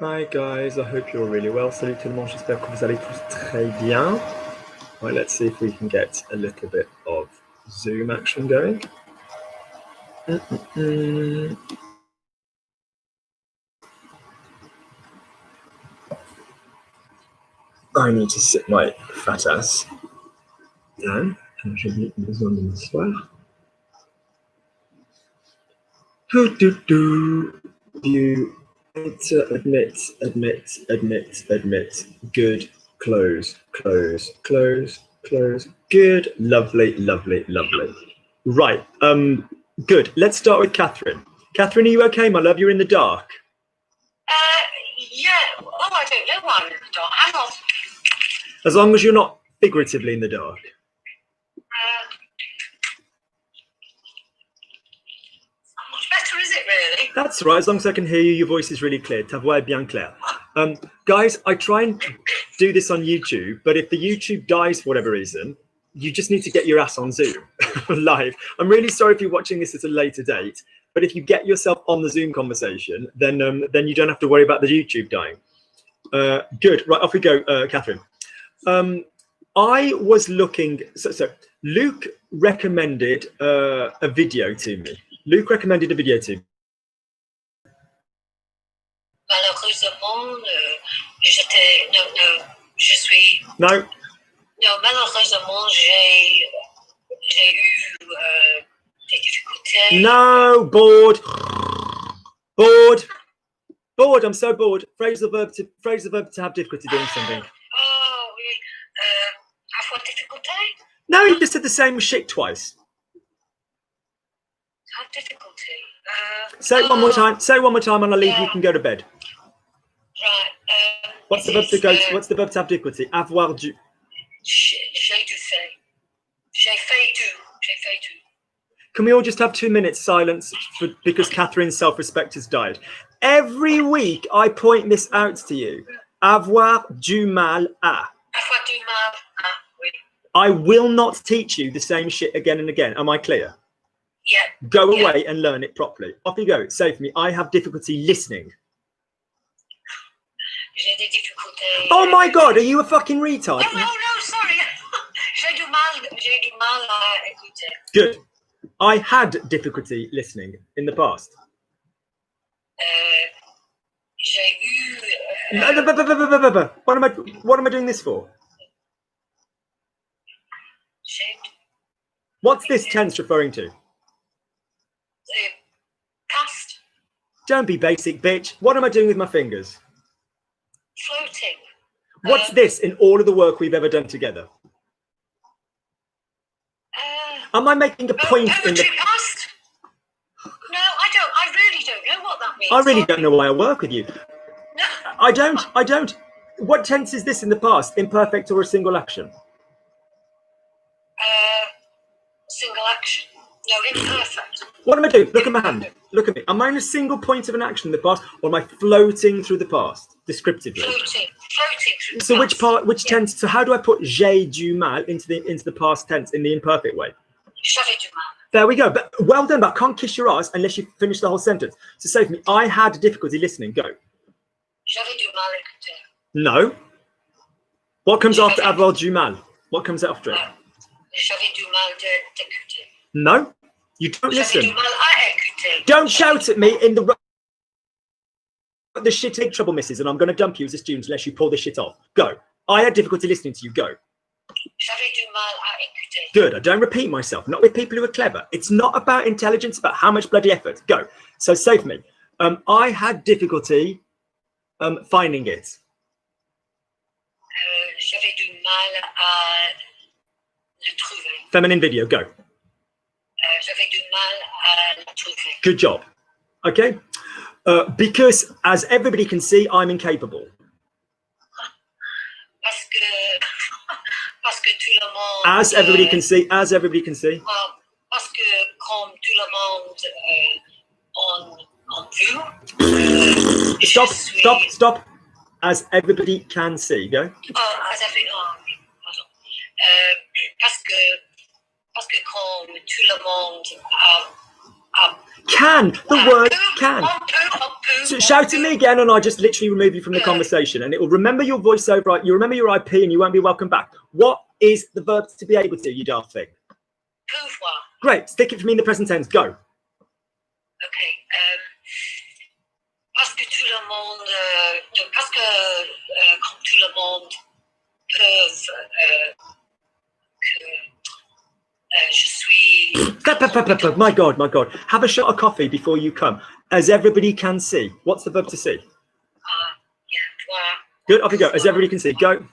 Hi guys, I hope you're really well. Salut tout le monde, j'espère que vous allez tous très bien. Right, let's see if we can get a little bit of Zoom action going. I need to sit my fat ass down. J'ai besoin de m'asseoir. View, enter, admit. Good, close. Good, lovely. Right, good. Let's start with Catherine. Catherine, are you okay, my love? You're in the dark. Yeah. Oh, I don't know why I'm in the dark. Hang on. As long as you're not figuratively in the dark. How much better is it, really? That's right, as long as I can hear you, your voice is really clear. Ta voix est bien claire. Guys, I try and do this on YouTube, but if the YouTube dies for whatever reason, you just need to get your ass on Zoom live. I'm really sorry if you're watching this at a later date, but if you get yourself on the Zoom conversation, then you don't have to worry about the YouTube dying. Good, right, off we go, Catherine. I was looking, so Luke recommended a video to me. Luke recommended a video to me. Malheureusement, je suis... No. Non, malheureusement, j'ai eu des difficultés. No, bored. I'm so bored. Phrase the verb to have difficulty doing something. Oh, oui. Avoir difficulté? No, you just said the same shit twice. Have difficulty. Say it one more time. Say it one more time, and I'll leave. You can go to bed. Right. What's the verb to go? What's the verb to have difficulty? Avoir du. J'ai dû faire. J'ai fait du. Can we all just have 2 minutes silence because Catherine's self-respect has died? Every week I point this out to you. Avoir du mal à. Avoir du mal à, oui. I will not teach you the same shit again and again. Am I clear? Yeah. Go away and learn it properly. Off you go. Say for me, I have difficulty listening. J'ai des difficultés. Oh my God, are you a fucking retard? No, sorry. J'ai du mal à écouter. Good. I had difficulty listening in the past. J'ai eu... What am I doing this for? What's this tense referring to? Past. Don't be basic, bitch. What am I doing with my fingers? Floating. What's this in all of the work we've ever done together? Am I making a point in the... Past? No, I really don't know what that means. I really don't know why I work with you. No. I don't. What tense is this in the past? Imperfect or a single action? Single action. No, imperfect. What am I doing? Look at my hand. Look at me. Am I in a single point of an action in the past, or am I floating through the past descriptively? Floating through the So past. which part, which tense? So how do I put j'ai du mal into the past tense in the imperfect way? J'avais du mal. There we go. But well done. But I can't kiss your ass unless you finish the whole sentence. So say for me, I had difficulty listening. Go. J'avais du mal à écouter. No. What comes after avoir du mal? What comes after it? J'avais du mal d'écouter. No. You don't listen. J'avais du mal à écouter. Don't shout at me in the shit take trouble, missus, and I'm going to dump you as a student unless you pull this shit off. Go. I had difficulty listening to you. Go. J'avais du mal à écouter. Good. I don't repeat myself. Not with people who are clever. It's not about intelligence, it's about how much bloody effort. Go. So save me. I had difficulty finding it. J'avais du mal à le trouver. Feminine video. Go. J'avais du mal à le trouver. Good job. Okay. Because as everybody can see, I'm incapable. Parce que tout le monde... As everybody can see. As everybody can see. Parce que comme tout le monde en vue... Stop. As everybody can see. Go. As everybody... pardon. Parce que comme tout le monde can. The word can. So shout at me again, and I just literally remove you from the conversation, and it will remember your voiceover. Right? You remember your IP, and you won't be welcome back. What is the verb to be able to? You daft thing. Pouvoir. Great. Stick it for me in the present tense. Go. Okay. Parce que tout le monde, parce que comme tout le monde peut je suis. My God, my God. Have a shot of coffee before you come, as everybody can see. What's the verb to see? Yeah, toi. Good. Off you go. As everybody can see. Go. Okay.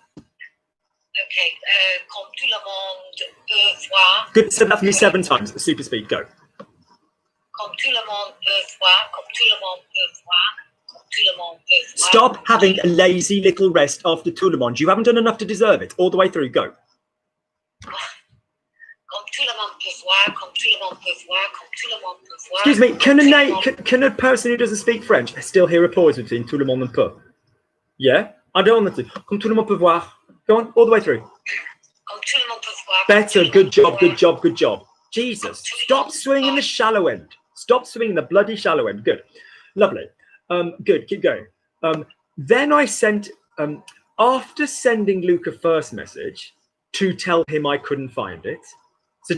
Comme tout le monde peut voir. Good. Say that for me 7 times. Super speed. Go. Comme tout le monde peut voir. Comme tout le monde peut voir. Stop having a lazy little rest after tout le monde. You haven't done enough to deserve it. All the way through. Go. Excuse me. Can a person who doesn't speak French still hear a pause between tout le monde and peut? Yeah. I don't want them to. Comme tout le monde peut voir. Go on. All the way through. Better. Good job. Good job. Good job. Jesus. Stop swinging the shallow end. Stop swinging the bloody shallow end. Good. Lovely. Good, keep going. Then I sent, after sending Luke a first message to tell him I couldn't find it. So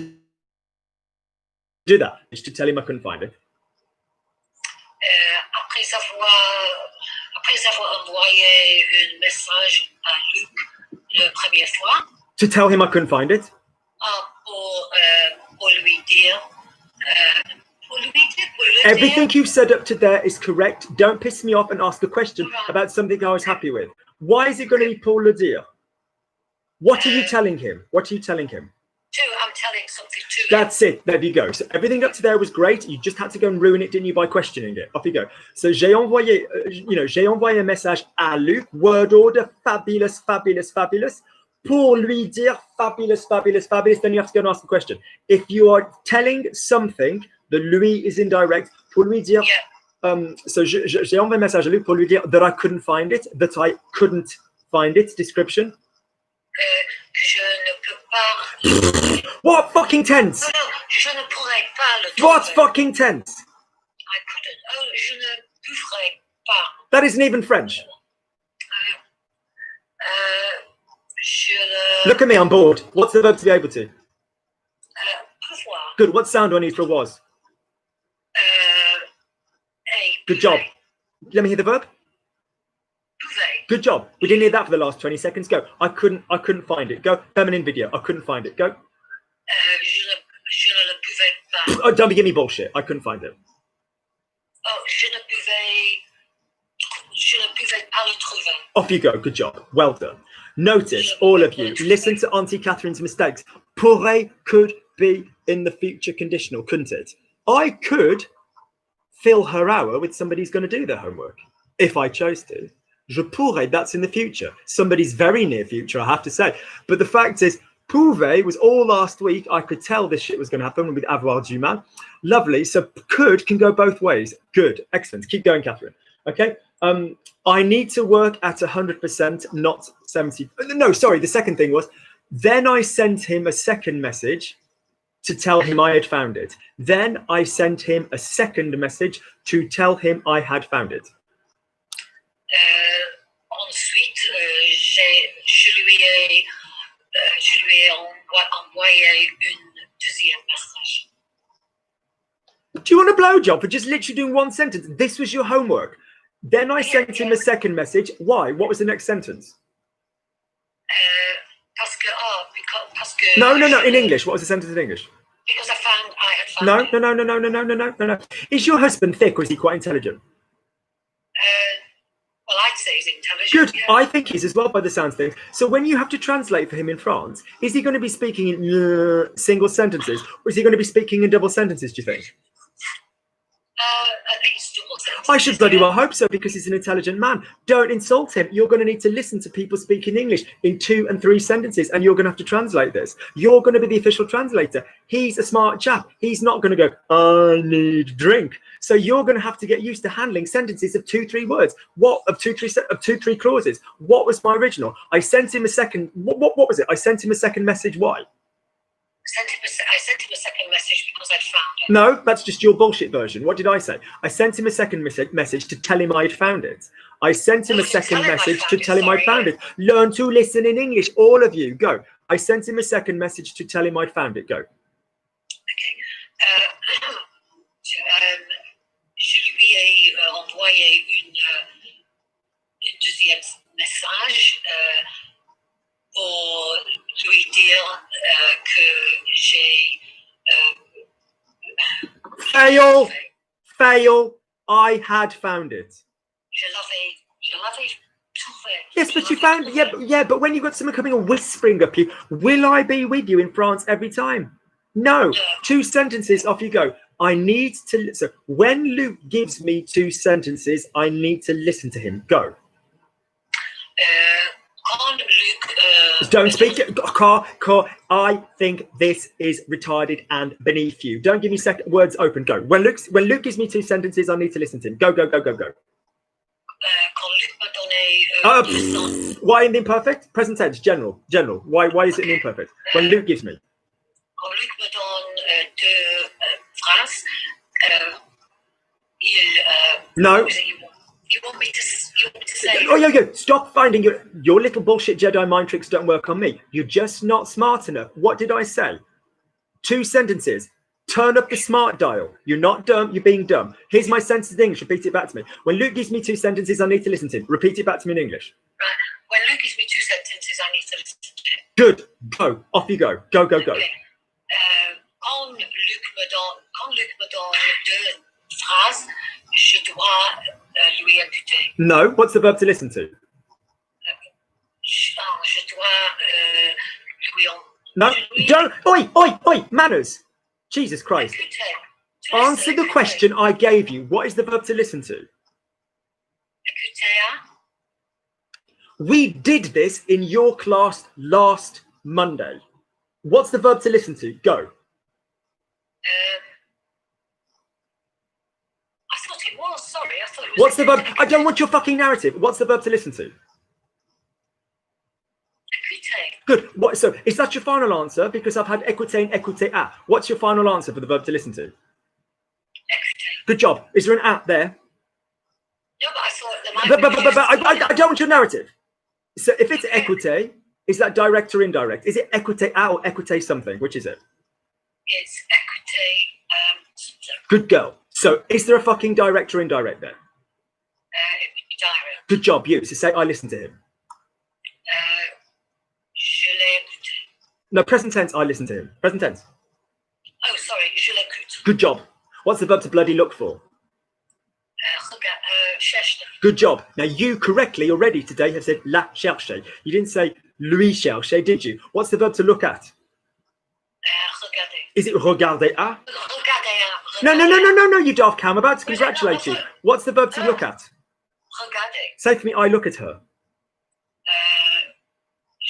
do that, just to tell him I couldn't find it. Après avoir envoyé un message à Luc la première fois. To tell him I couldn't find it. Pour lui dire. Everything you've said up to there is correct. Don't piss me off and ask a question about something I was happy with. Why is it going to be pour le dire? What are you telling him? What are you telling him? I'm telling something to him. That's it. There you go. So everything up to there was great. You just had to go and ruin it, didn't you, by questioning it? Off you go. So j'ai envoyé, j'ai envoyé un message à Luc. Word order, fabulous, fabulous, fabulous. Pour lui dire, fabulous, fabulous, fabulous. Then you have to go and ask the question. If you are telling something, the lui is indirect. Pour lui dire, so j'ai envoyé un message à Luc pour lui dire that I couldn't find it, that I couldn't find it. Description. Je ne peux pas. What fucking tense? No, je ne pourrais pas le trouver. What fucking tense? I couldn't. Je ne pourrais pas. That isn't even French. Look at me, I'm bored. What's the verb to be able to? Pouvoir. Good. What sound do I need for a was? Good job. Let me hear the verb. Good job. We didn't hear that for the last 20 seconds. Go. I couldn't find it. Go. Feminine video. I couldn't find it. Go. Je ne le pouvais pas. Oh, don't be giving me bullshit. I couldn't find it. Oh, je ne pouvais pas le trouver. Off you go. Good job. Well done. Notice, all of you, listen to Auntie Catherine's mistakes. Pourrait could be in the future conditional, couldn't it? I could fill her hour with somebody who's going to do their homework if I chose to. Je pourrais, that's in the future. Somebody's very near future, I have to say. But the fact is, pouvait was all last week. I could tell this shit was going to happen with avoir du mal. Lovely. So could can go both ways. Good. Excellent. Keep going, Catherine. Okay. I need to work at 100%, not 70. No, sorry. The second thing was, then I sent him a second message to tell him I had found it. Then I sent him a second message to tell him I had found it. Ensuite, je lui ai envoyé un deuxième message. Do you want a blowjob for just literally doing one sentence? This was your homework. Then I sent him a second message. Why? What was the next sentence? Parce que No. In English. What was the sentence in English? Because I had found it. No. Is your husband thick or is he quite intelligent? Well, I'd say he's intelligent. Good. Yeah. I think he's as well by the sounds of things. So when you have to translate for him in France, is he going to be speaking in single sentences or is he going to be speaking in double sentences, do you think? At least double sentences. I should bloody well hope so because he's an intelligent man. Don't insult him. You're going to need to listen to people speaking English in 2 and 3 sentences and you're going to have to translate this. You're going to be the official translator. He's a smart chap. He's not going to go, I need drink. So you're going to have to get used to handling sentences of 2-3 words. What of 2-3 clauses? What was my original? I sent him a second. What was it? I sent him a second message. Why? I sent him a second message because I'd found No, that's just your bullshit version. What did I say? I sent him a second message to tell him I'd found it. I sent him a second message to tell him I'd found it. Learn to listen in English, all of you. Go. I sent him a second message to tell him I'd found it. Go. Okay. Je lui ai envoyé une deuxième message pour lui dire que j'ai Fail. I had found it. Je l'avais trouvé. Yes, but you found it. Yeah, but when you've got someone coming and whispering up you, will I be with you in France every time? No. 2 sentences, off you go. I need to. So when Luke gives me 2 sentences, I need to listen to him. Go. Quand Luc, Don't speak. Car. I think this is retarded and beneath you. Don't give me words open. Go. When Luke gives me 2 sentences, I need to listen to him. Go. Quand Luc m'a donné why in the imperfect? Present tense. General. Why is it in the imperfect? When Luke gives me. Quand Luc me donne 2 phrases, No. You want me to say? Oh, yo! Stop finding your little bullshit Jedi mind tricks. Don't work on me. You're just not smart enough. What did I say? 2 sentences. Turn up the smart dial. You're not dumb. You're being dumb. Here's my sentence in English. Repeat it back to me. When Luke gives me 2 sentences, I need to listen to him. Repeat it back to me in English. Right. When Luke gives me 2 sentences, I need to listen to him. Good. Go. Off you go. Go. Okay. Quand Luc me donne 2 phrases, je dois lui écouter. No. What's the verb to listen to? Je dois lui en... No. Don't. Oi. Manners. Jesus Christ. Écouter. Answer the question I gave you. What is the verb to listen to? Écouter. We did this in your class last Monday. What's the verb to listen to? Go. I thought it was. Sorry, I thought it was. What's the verb? I don't want your fucking narrative. What's the verb to listen to? Écouter. Good. What? So is that your final answer? Because I've had écouter and écouter à. What's your final answer for the verb to listen to? Écouter. Good job. Is there an at there? No, but I thought there might But I don't want your narrative. So if it's écouter, is that direct or indirect? Is it écouter à or écouter something? Which is it? It's écouter. Good girl. So is there a fucking direct or indirect there? It would be direct. Good job, you. So say I listen to him. Je l'ai écouté. No, present tense, I listen to him. Present tense. Oh, sorry, je l'écoute. Good job. What's the verb to bloody look for? Cherche. Good job. Now you correctly already today have said la chercher. You didn't say lui chercher, did you? What's the verb to look at? Regarder. Is it regarder à? Regarder. No, you daft cow. I'm about to congratulate you. What's the verb to look at? Regarder. Say for me, I look at her.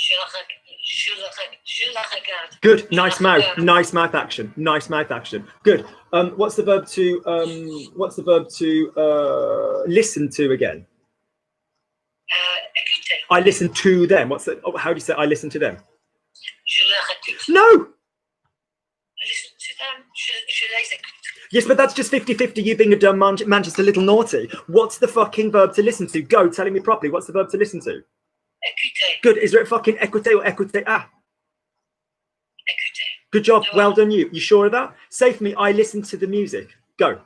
Je la regarde. Good. Nice mouth. Nice mouth action. Nice mouth action. Good. What's the verb to listen to again? Écouter. I listen to them. How do you say I listen to them? Je leur écoute. No. Listen to them. Je les écoute. Yes, but that's just 50-50, you being a dumb Manchester little naughty. What's the fucking verb to listen to? Go, telling me properly. What's the verb to listen to? Écouter. Good. Is there a fucking écouter or écouter à? Écouter. Good job. Well done, you. You sure of that? Say for me, I listen to the music. Go.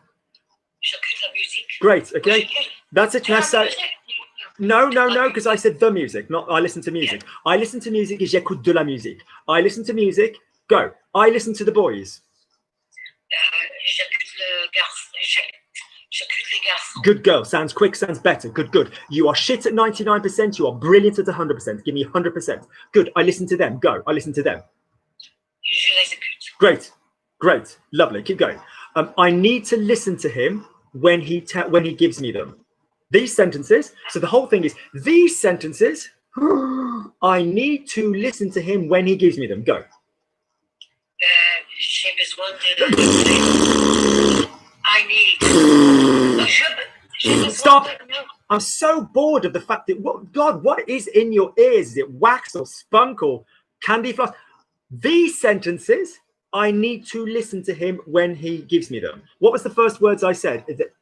J'écoute la musique. Great. Okay. That's it. Now say... No, because I said the music, not I listen to music. I listen to music is j'écoute de la musique. I listen to music. Go. I listen to the boys. J'écoute le garçon. J'écoute les garçons. Good girl. Sounds quick, sounds better. Good. You are shit at 99%. You are brilliant at 100%. Give me 100%. Good. I listen to them. Go. I listen to them. Je les écoute. Great. Lovely. Keep going. I need to listen to him when he gives me them. These sentences. So the whole thing is these sentences. I need to listen to him when he gives me them. Go. J'ai besoin de... I need... Stop. I'm so bored of the fact that, what is in your ears? Is it wax or spunk or candy floss? These sentences, I need to listen to him when he gives me them. What was the first words I said? Is it...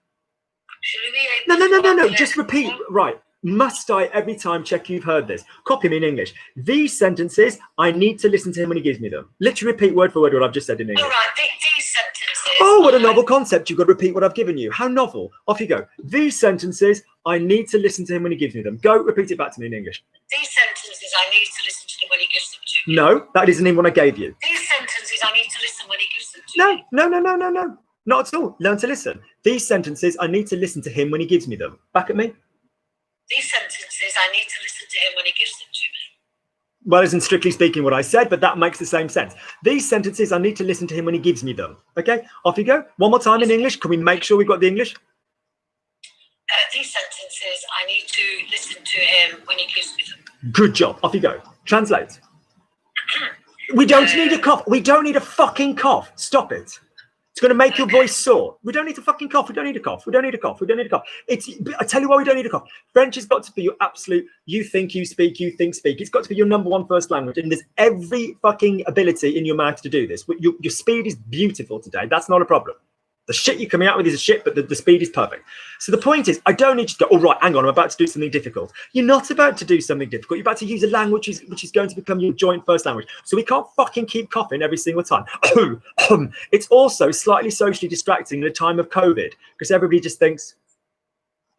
No. Just repeat. Right. Must I every time check you've heard this? Copy me in English. These sentences, I need to listen to him when he gives me them. Literally repeat word for word what I've just said in English. All right, these sentences. Oh, what a novel concept. You've got to repeat what I've given you. How novel. Off you go. These sentences, I need to listen to him when he gives me them. Go, repeat it back to me in English. These sentences, I need to listen to him when he gives them to me. No, that isn't even what I gave you. These sentences, I need to listen when he gives them to me. No. Not at all. Learn to listen. These sentences, I need to listen to him when he gives me them. Back at me. These sentences, I need to listen to him when he gives them to me. Well, isn't strictly speaking what I said, but that makes the same sense. These sentences, I need to listen to him when he gives me them. Okay, off you go. One more time in English. Can we make sure we've got the English? These sentences, I need to listen to him when he gives me them. Good job. Off you go. Translate. We don't need a cough. We don't need a fucking cough. Stop it. It's going to make your voice sore. We don't need to fucking cough. We don't need a cough. We don't need a cough. We don't need a cough. I tell you why we don't need a cough. French has got to be your absolute, you think, speak. It's got to be your number one first language. And there's every fucking ability in your mouth to do this. Your speed is beautiful today. That's not a problem. The shit you're coming out with is a shit, but the speed is perfect. So the point is, I don't need you to go, oh, right, hang on, I'm about to do something difficult. You're not about to do something difficult. You're about to use a language which is going to become your joint first language. So we can't fucking keep coughing every single time. It's also slightly socially distracting in a time of COVID because everybody just thinks,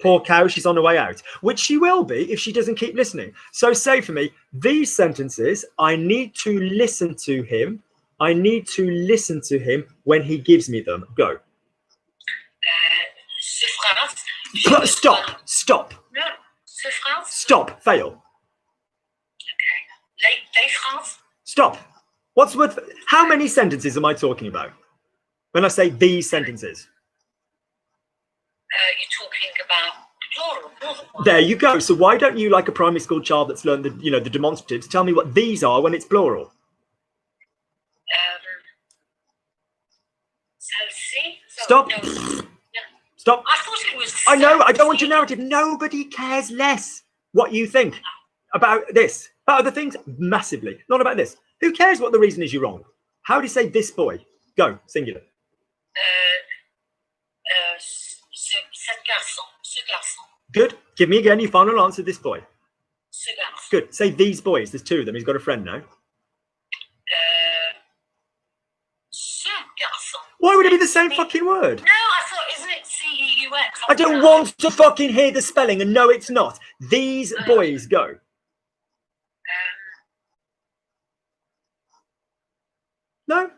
poor cow, she's on her way out, which she will be if she doesn't keep listening. So say for me, these sentences, I need to listen to him. I need to listen to him when he gives me them. Go. Stop. No, ce phrase. Stop. Fail. Okay. Les phrases. Stop. What's the word for, how many sentences am I talking about when I say these sentences? You're talking about plural. There you go. So why don't you, like a primary school child that's learned the demonstratives, tell me what these are when it's plural? Celle-ci. Stop. No. Stop. I thought it was. I know. I don't want your narrative. Nobody cares less what you think about this. About other things, massively. Not about this. Who cares what the reason is you're wrong? How do you say this boy? Go. Singular. Ce garçon. Good. Give me again your final answer. This boy. Ce garçon. Good. Say these boys. There's two of them. He's got a friend now. Ce garçon. Why would it be the same fucking word? No, I thought, isn't it C-E-U-X? I don't want to fucking hear the spelling, and no, it's not. These boys. Go. No.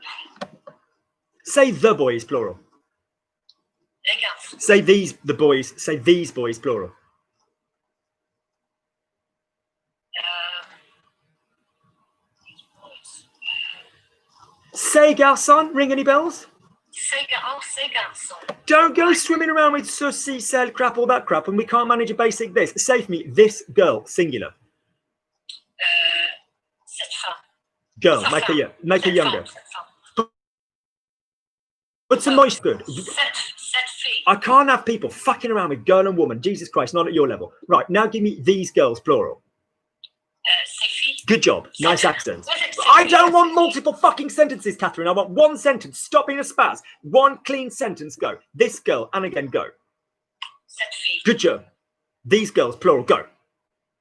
Say the boys, plural. Les garçons. Say these, the boys. Say these boys, plural. These boys. Say garçon. Ring any bells? Ces garçons. Don't go swimming around with sussy, cell crap, all that crap, and we can't manage a basic this. Say for me, this girl, singular. Cette femme. Girl, make her younger. But some moist good. Cette fille. I can't have people fucking around with girl and woman. Jesus Christ, not at your level. Right, now give me these girls, plural. Ces filles. Good job. Nice accent. I don't want multiple fucking sentences, Catherine. I want one sentence. Stop being a spaz. One clean sentence, go. This girl, and again, go. Cette fille. Good job. These girls, plural, go.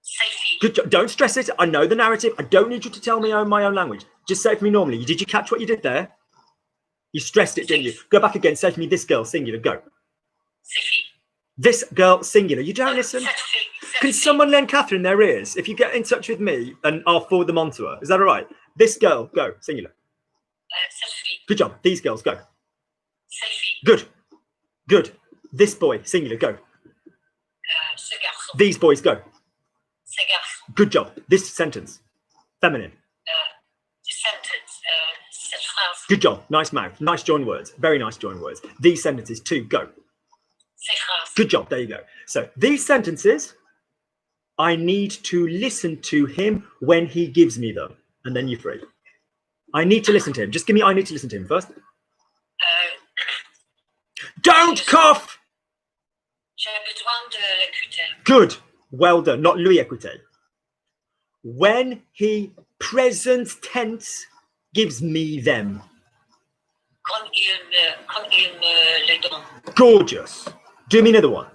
Ces filles. Good job. Don't stress it. I know the narrative. I don't need you to tell me my own language. Just say it for me normally. Did you catch what you did there? You stressed it, didn't you? Go back again. Say for me, this girl, singular, go. Ces filles. This girl, singular. You don't listen. Cette fille. Can someone lend Catherine their ears? If you get in touch with me, and I'll forward them on to her. Is that all right? This girl, go, singular. Cette fille. Good job. These girls, go. Ces filles. Good. Good. This boy, singular, go. Ce garçon. These boys, go. Ces garçons. Good job. This sentence, feminine. This sentence. Cette phrase. Good job. Nice mouth. Nice joined words. Very nice joined words. These sentences, two, go. Ces phrases. Good job. There you go. So these sentences, I need to listen to him when he gives me them. And then you're free. I need to listen to him. Just give me, I need to listen to him first. Don't cough! J'ai besoin de l'écouter. Good. Well done. Not lui écouter. When he present tense gives me them. quand il me les donne. Gorgeous. Do me another one.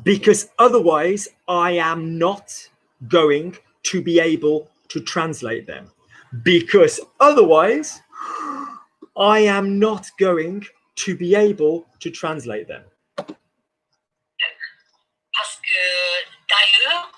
Because otherwise, I am not going to be able to translate them. Because otherwise, I am not going to be able to translate them. Parce que d'ailleurs,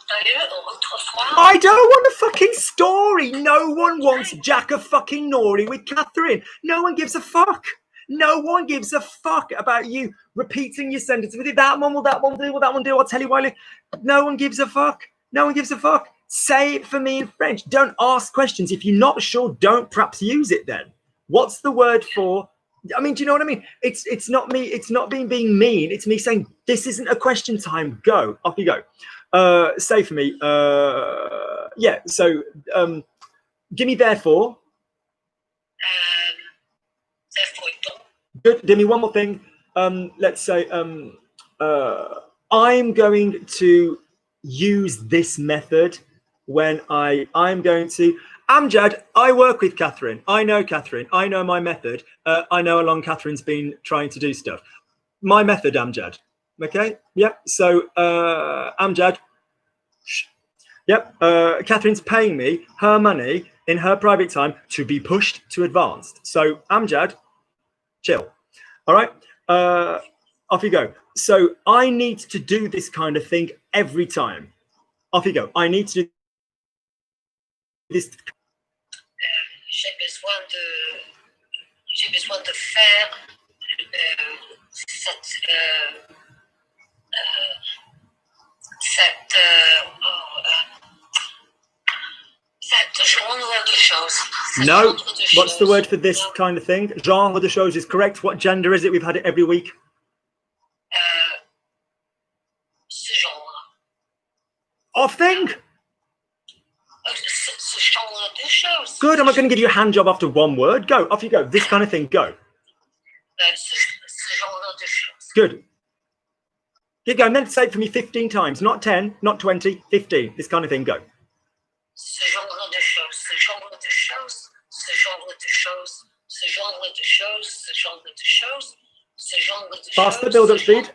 autrefois. I don't want a fucking story. No one wants Jack a fucking Nori with Catherine. No one gives a fuck. No one gives a fuck about you repeating your sentence. With it, that one will that one do, will that one do? I'll tell you why. No one gives a fuck. No one gives a fuck. Say it for me in French. Don't ask questions. If you're not sure, don't perhaps use it then. What's the word for? I mean, do you know what I mean? It's not me. It's not being mean. It's me saying this isn't a question time. Go. Off you go. Say for me. Yeah. So give me therefore. Good. Give me one more thing. Let's say I'm going to use this method when I'm going to. Amjad, I work with Catherine. I know Catherine. I know my method. I know how long Catherine's been trying to do stuff. My method, Amjad. Okay. Yep. So Amjad. Yep. Catherine's paying me her money in her private time to be pushed to advanced. So Amjad, chill. All right. Off you go. So I need to do this kind of thing every time. Off you go. I need to do this. J'ai besoin de faire cette genre de choses. No. What's the word for this kind of thing? Genre de choses is correct. What gender is it? We've had it every week. Ce genre. Off thing. Ce genre de choses. Good. I'm not going to give you a hand job after one word. Go. Off you go. This kind of thing. Go. Ce genre de choses. Good. Keep going. Then say it for me 15 times. Not 10, not 20, 15. This kind of thing. Go. Ce genre de choses. Ce genre de choses. Ce genre de choses. Ce genre de choses. Ce genre de choses. Ce genre de choses. Faster build up speed.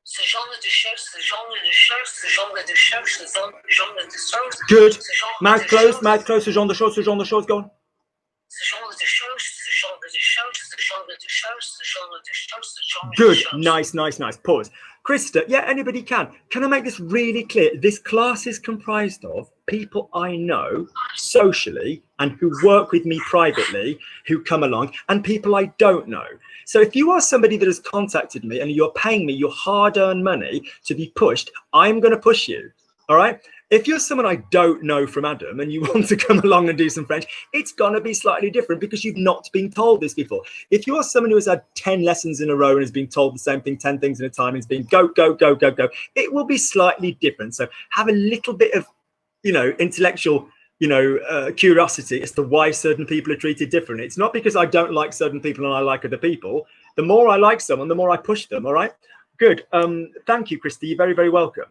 Ce genre de choses. Ce genre de choses. Ce genre de choses. Ce genre de choses. Good. Mouth closed. Mouth closed. Ce genre de choses. Ce genre de choses. Go on. Ce genre de choses. Ce genre de choses. Ce genre de choses. Ce genre de choses. Ce genre de Good. choses. Nice, nice, nice. Pause. Krista, yeah, anybody can. Can I make this really clear? This class is comprised of people I know socially and who work with me privately, who come along, and people I don't know. So if you are somebody that has contacted me and you're paying me your hard-earned money to be pushed, I'm going to push you. All right? If you're someone I don't know from Adam and you want to come along and do some French, it's going to be slightly different because you've not been told this before. If you're someone who has had 10 lessons in a row and has been told the same thing 10 things in a time and has been go, go, go, go, go, it will be slightly different. So have a little bit of, intellectual, curiosity as to why certain people are treated differently. It's not because I don't like certain people and I like other people. The more I like someone, the more I push them. All right. Good. Thank you, Christy. You're very, very welcome.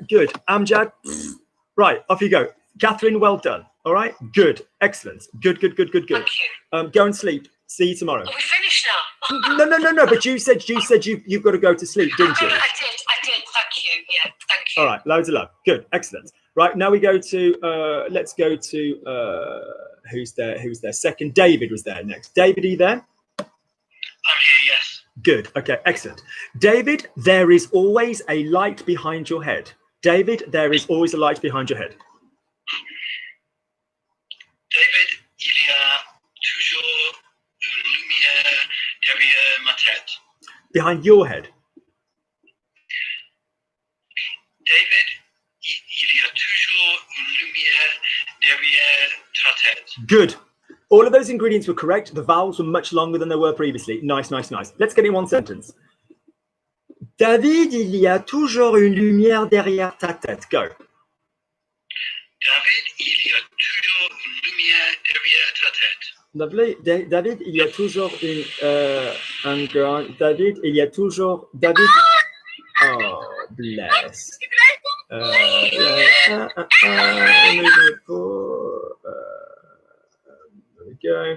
Good. Amjad, right, off you go. Catherine, well done. All right, good, excellent, good. Thank you. Go and sleep. See you tomorrow. Are we finished now? No. But you said you've got to go to sleep, didn't you? I did. Thank you. Yeah, thank you. All right, loads of love. Good, excellent. Right, now we go to let's go to who's there? Second, David was there next. David, are you there? I'm here, yes. Good. Okay, excellent. David, there is always a light behind your head. David, there is always a light behind your head. David, il y a toujours une lumière derrière ma tête. Behind your head. David, il y a toujours une lumière derrière ta tête. Good. All of those ingredients were correct. The vowels were much longer than they were previously. Nice. Let's get in one sentence. David, il y a toujours une lumière derrière ta tête. Go. David, il y a toujours une lumière derrière ta tête. Lovely. David, il y a toujours David, il y a toujours... David... Oh, bless. There we go.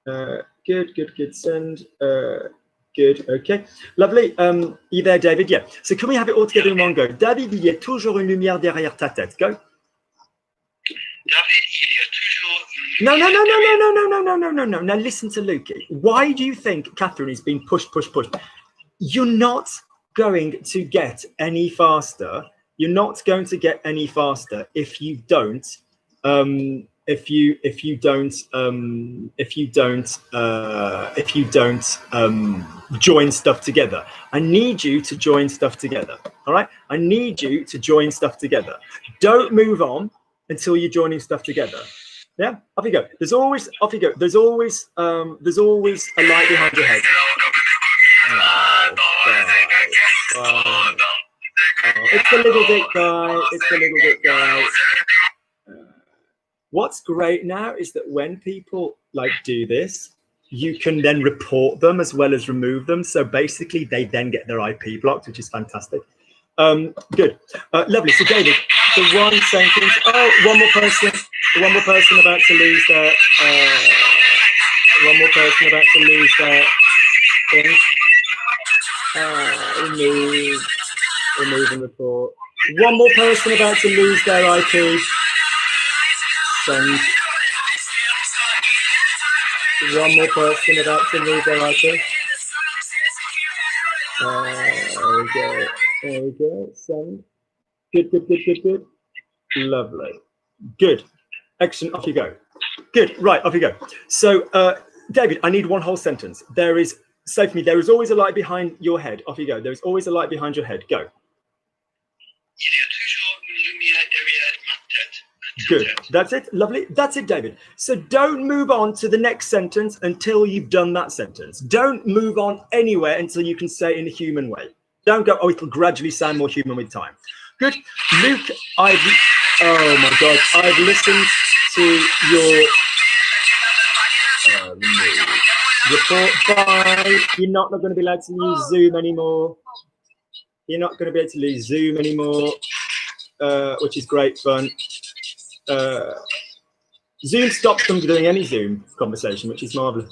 Good. Send. Good. Okay. Lovely. You there, David? Yeah. So can we have it all together in one go? David, il y a toujours une lumière derrière ta tête. Go. David, il y a toujours une No. lumière derrière. Now listen to Lukey. Why do you think Catherine is being pushed? You're not going to get any faster. You're not going to get any faster if you don't join stuff together. I need you to join stuff together. All right, I need you to join stuff together. Don't move on until you're joining stuff together. Yeah, off you go. There's always a light behind your head. It's the little bit guy. What's great now is that when people do this, you can then report them as well as remove them. So basically, they then get their IP blocked, which is fantastic. Good, lovely. So David, the one sentence. Oh, one more person about to lose their. One more person about to lose their things. Remove and report. One more person about to lose their IP. Send. One more person about to lose their IP. There we go. Send. Good. Lovely. Good. Excellent. Off you go. Good. Right. Off you go. So, David, I need one whole sentence. Say for me, there is always a light behind your head. Off you go. There is always a light behind your head. Go. Il y a toujours une lumière derrière ma tête. Good. That's it. Lovely. That's it, David. So don't move on to the next sentence until you've done that sentence. Don't move on anywhere until you can say it in a human way. Don't go, oh, it'll gradually sound more human with time. Good. Luke, oh my God, I've listened to your report. Bye. You're not going to be allowed to use Zoom anymore. You're not going to be able to use Zoom anymore, which is great fun. Zoom stopped them doing any Zoom conversation, which is marvelous.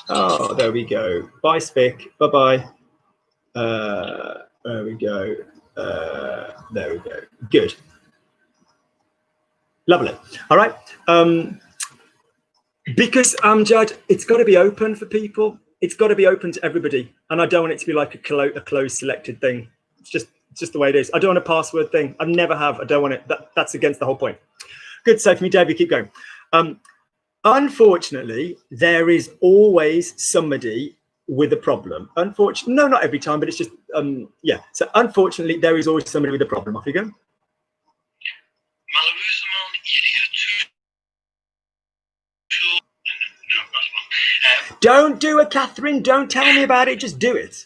Oh, there we go. Bye, Spic. Bye-bye. There we go. There we go. Good. Lovely. All right. Because Amjad, it's got to be open for people. It's got to be open to everybody, and I don't want it to be like a closed selected thing. It's just the way it is. I don't want a password thing. I never have. I don't want it. That's against the whole point. Good. So for me, David, keep going. Unfortunately, there is always somebody with a problem. Unfortunately, no, not every time, but it's just yeah. So unfortunately, there is always somebody with a problem. Off you go. Don't do it, Catherine. Don't tell me about it. Just do it.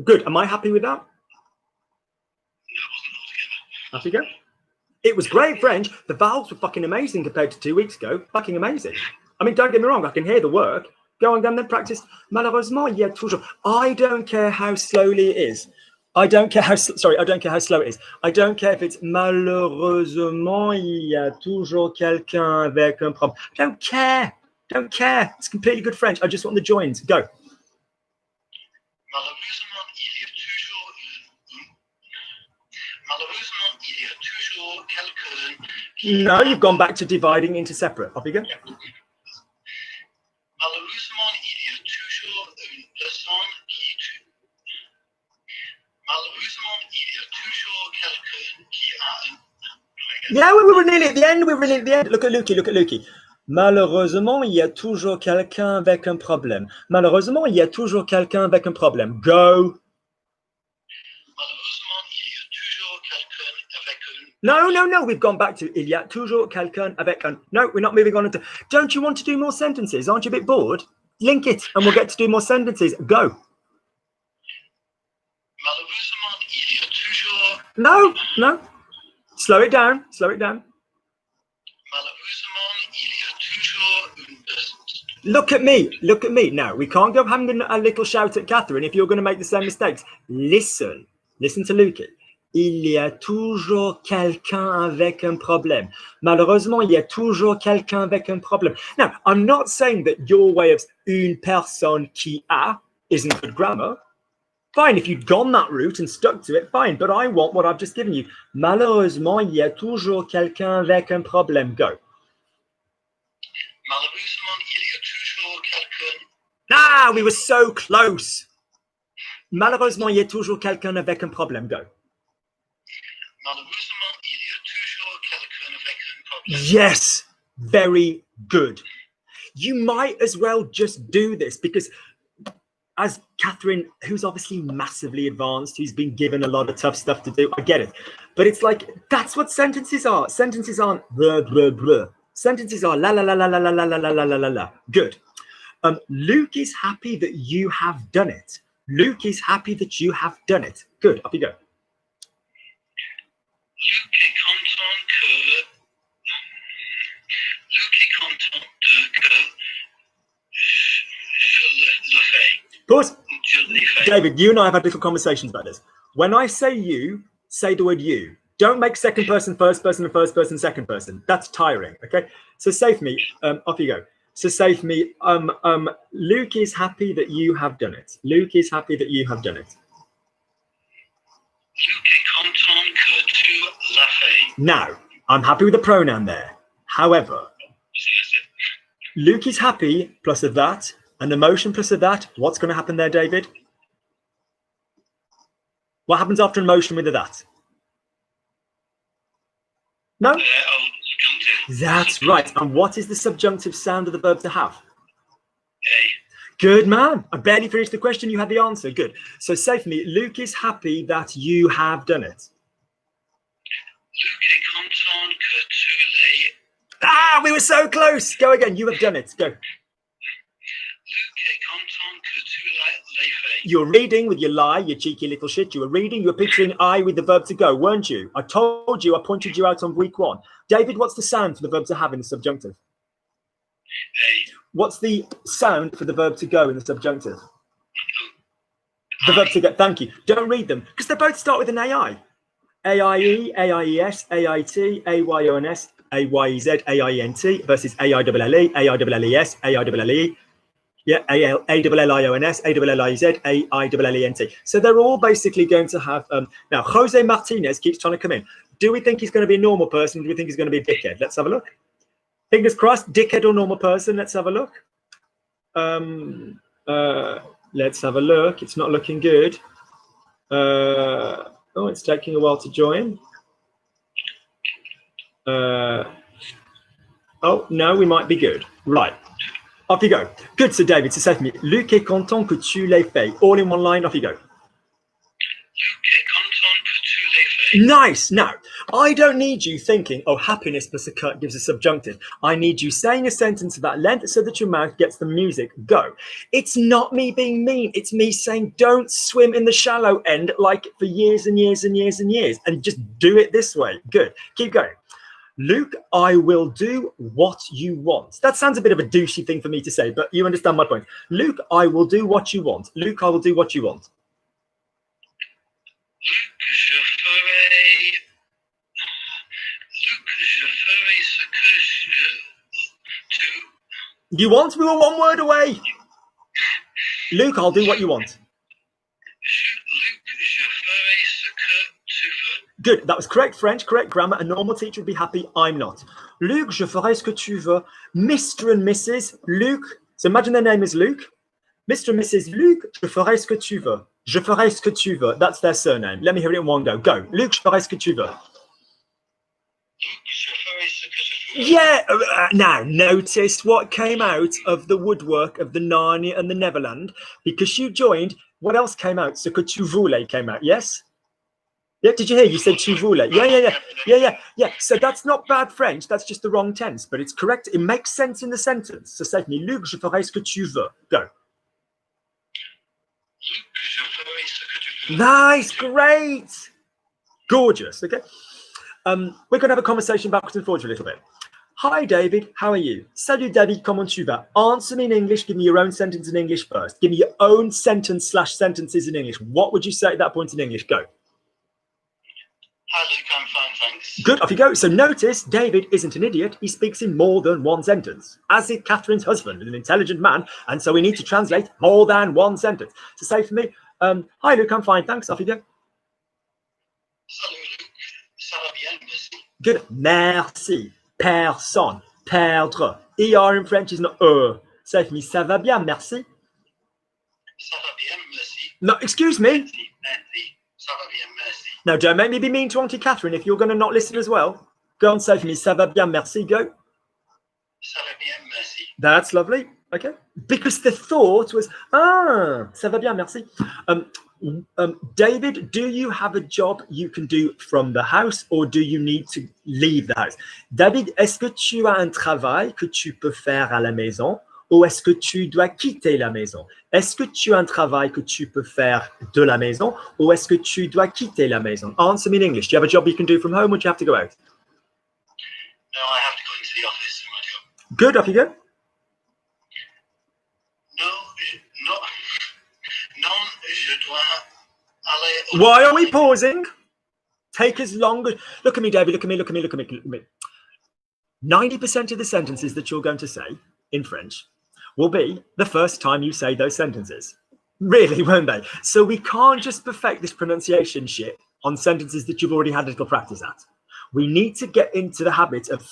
Good. Am I happy with that? Off you go. It was great French. The vowels were fucking amazing compared to 2 weeks ago. Fucking amazing. I mean, don't get me wrong. I can hear the work. Go on, then practice. Malheureusement, il y a toujours. I don't care how slowly it is. I don't care how slow it is. I don't care if it's malheureusement, il y a toujours quelqu'un avec un problème. Don't care. Don't care. It's completely good French. I just want the joins. Go. No, you've gone back to dividing into separate. Off you go. Yeah, we were nearly at the end. Look at Lukey. Malheureusement, il y a toujours quelqu'un avec un problème. Malheureusement, il y a toujours quelqu'un avec un problème. Go. No. We've gone back to il y a toujours quelqu'un avec un. No, we're not moving on into. Don't you want to do more sentences? Aren't you a bit bored? Link it, and we'll get to do more sentences. Go. No. Slow it down. Look at me. Look at me. Now, we can't go having a little shout at Catherine if you're going to make the same mistakes. Listen. Listen to Luke. Il y a toujours quelqu'un avec un problème. Malheureusement, il y a toujours quelqu'un avec un problème. Now, I'm not saying that your way of une personne qui a isn't good grammar. Fine, if you'd gone that route and stuck to it, fine. But I want what I've just given you. Malheureusement, il y a toujours quelqu'un avec un problème. Go. Malheureusement, il y a toujours quelqu'un. Ah, we were so close. Malheureusement, il y a toujours quelqu'un avec un problème. Go. Malheureusement, il y a toujours quelqu'un avec un problème. Yes, very good. You might as well just do this because as Catherine, who's obviously massively advanced, who's been given a lot of tough stuff to do, I get it. But it's like, that's what sentences are. Sentences aren't blah, blah, blah. Sentences are la, la, la, la, la, la, la, la, la, la, la, la. Good. Luke is happy that you have done it. Luke is happy that you have done it. Good, up you go. Luc est content que je le fais. Pause. Je l'ai fait. David, you and I have had little conversations about this. When I say you, say the word you. Don't make second person, first person, and first person, second person. That's tiring, okay? So say for me, off you go. So say for me, Luke is happy that you have done it. Luke is happy that you have done it. Luc est content que tu l'as fait. Now, I'm happy with the pronoun there. However, Luke is happy plus a that, and emotion plus a that. What's going to happen there, David? What happens after emotion with a that? No? Subjunctive. That's right. And what is the subjunctive sound of the verb to have? A. Good man. I barely finished the question. You had the answer. Good. So say for me, Luke is happy that you have done it. Luc est content que tu l'aies. Ah, we were so close. Go again. You have done it. Go. Luc est content que tu l'aies fait. You're reading with your lie, you cheeky little shit. You were reading, you were picturing I with the verb to go, weren't you? I told you, I pointed you out on week 1. David, what's the sound for the verb to have in the subjunctive? A. What's the sound for the verb to go in the subjunctive? The verb to go. Thank you. Don't read them because they both start with an AI. AIE, AIES, AIT, AYONS, AYEZ, AIENT versus AILLE, AILLES, AILLE. Yeah, ALLIONS, ALLIZ, AILLENT. So they're all basically going to have. Now, Jose Martinez keeps trying to come in. Do we think he's going to be a normal person? Or do we think he's going to be a dickhead? Let's have a look. Fingers crossed, dickhead or normal person. Let's have a look. Let's have a look. It's not looking good. Oh, it's taking a while to join. Oh, no, we might be good. Right. Off you go. Good, so David, so say for me, Luc est content que tu l'aies fait. All in one line, off you go. Luc est content que tu l'aies fait. Nice. Now, I don't need you thinking, oh, happiness plus a cut gives a subjunctive. I need you saying a sentence of that length so that your mouth gets the music. Go. It's not me being mean. It's me saying don't swim in the shallow end like for years and years and years and years and just do it this way. Good. Keep going. Luke, I will do what you want. That sounds a bit of a douchey thing for me to say, but you understand my point. Luke, I will do what you want. Luke, I will do what you want. Luc, je ferai ce que tu... You want? We were one word away. Luke, I'll do what you want. Luc, je ferai ce que tu veux. Good. That was correct French, correct grammar. A normal teacher would be happy. I'm not. Luc, je ferai ce que tu veux. Mr. and Mrs. Luke. So imagine their name is Luke. Mr. and Mrs. Luc, je ferai ce que tu veux. Je ferai ce que tu veux. That's their surname. Let me hear it in one go. Go. Luc, je ferai ce que tu veux. Luc, je ferai ce que tu veux. Yeah. Now, notice what came out of the woodwork of the Narnia and the Neverland. Because you joined, what else came out? Ce que tu voulais came out, yes? Yeah, did you hear? You said tu voulais. Yeah. So that's not bad French. That's just the wrong tense, but it's correct. It makes sense in the sentence. So say to me, Luc, je ferai ce que tu veux. Go. Luc, je ferai ce que tu veux. Nice, great. Gorgeous, okay? We're going to have a conversation backwards and forwards a little bit. Hi, David. How are you? Salut, David. Comment tu vas? Answer me in English. Give me your own sentence in English first. Give me your own sentence / sentences in English. What would you say at that point in English? Go. Hi, Luke. I'm fine, thanks. Good. Off you go. So notice David isn't an idiot. He speaks in more than one sentence, as is Catherine's husband, an intelligent man. And so we need to translate more than one sentence. So say for me, hi, Luke. I'm fine. Thanks. Off you go. Salut, Luke. Ça va bien, merci. Good. Merci. Personne. Perdre. ER in French is not Say for me, ça va bien, merci. Ça va bien, merci. No, excuse me. Merci, merci. Ça va bien, merci. No, don't make me be mean to Auntie Catherine if you're going to not listen as well. Go and say for me, ça va bien, merci. Go. Ça va bien, merci. That's lovely. Okay. Because the thought was, ça va bien, merci. David, do you have a job you can do from the house or do you need to leave the house? David, est-ce que tu as un travail que tu peux faire à la maison ou est-ce que tu dois quitter la maison? Est-ce que tu as un travail que tu peux faire de la maison ou est-ce que tu dois quitter la maison? Answer me in English. Do you have a job you can do from home or do you have to go out? No, I have to go into the office for my job. Good, off you go. Non, je dois aller au Why are we pausing? Take as long as... Look at me, David. Look at me. 90% of the sentences that you're going to say in French will be the first time you say those sentences. Really, won't they? So we can't just perfect this pronunciation shit on sentences that you've already had a little practice at. We need to get into the habit of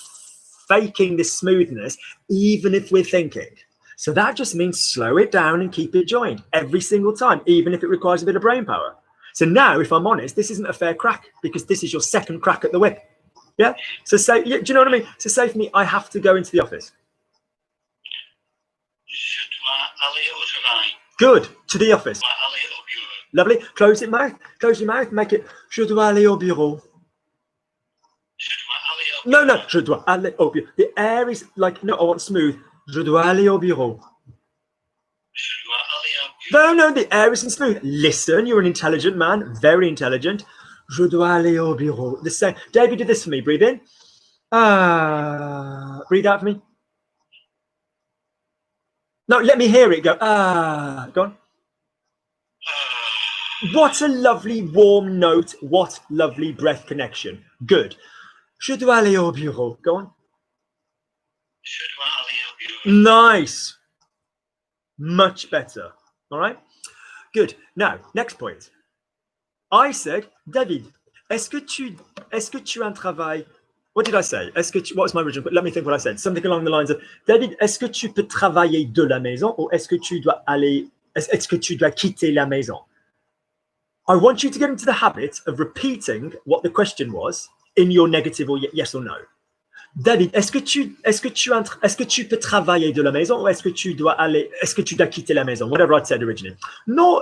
faking this smoothness, even if we're thinking. So that just means slow it down and keep it joined every single time, even if it requires a bit of brain power. So now, if I'm honest, this isn't a fair crack because this is your second crack at the whip. Yeah. So say, yeah, do you know what I mean? So say for me, I have to go into the office. Je dois aller au travail. Good. To the office. Je dois aller au bureau. Lovely. Close your mouth. Make it. Je dois aller au bureau. Je dois aller au bureau. No. Je dois aller au bureau. The air is like, no, I want smooth. Je dois aller au bureau. Je dois aller au bureau. No, the air isn't smooth. Listen, you're an intelligent man, very intelligent. Je dois aller au bureau. The same. David, do this for me. Breathe in. Breathe out for me. No, let me hear it go. Go on. What a lovely warm note. What lovely breath connection. Good. Je dois aller au bureau. Go on. Je dois aller au bureau. Nice. Much better. All right. Good. Now, next point. I said, David, est-ce que tu as un travail? What did I say? What was my original? Let me think what I said. Something along the lines of, David, est-ce que tu peux travailler de la maison ou est-ce que tu dois quitter la maison? I want you to get into the habit of repeating what the question was in your negative or yes or no. David, est-ce que tu peux travailler de la maison ou est-ce que tu dois quitter la maison? Whatever I said originally. Non,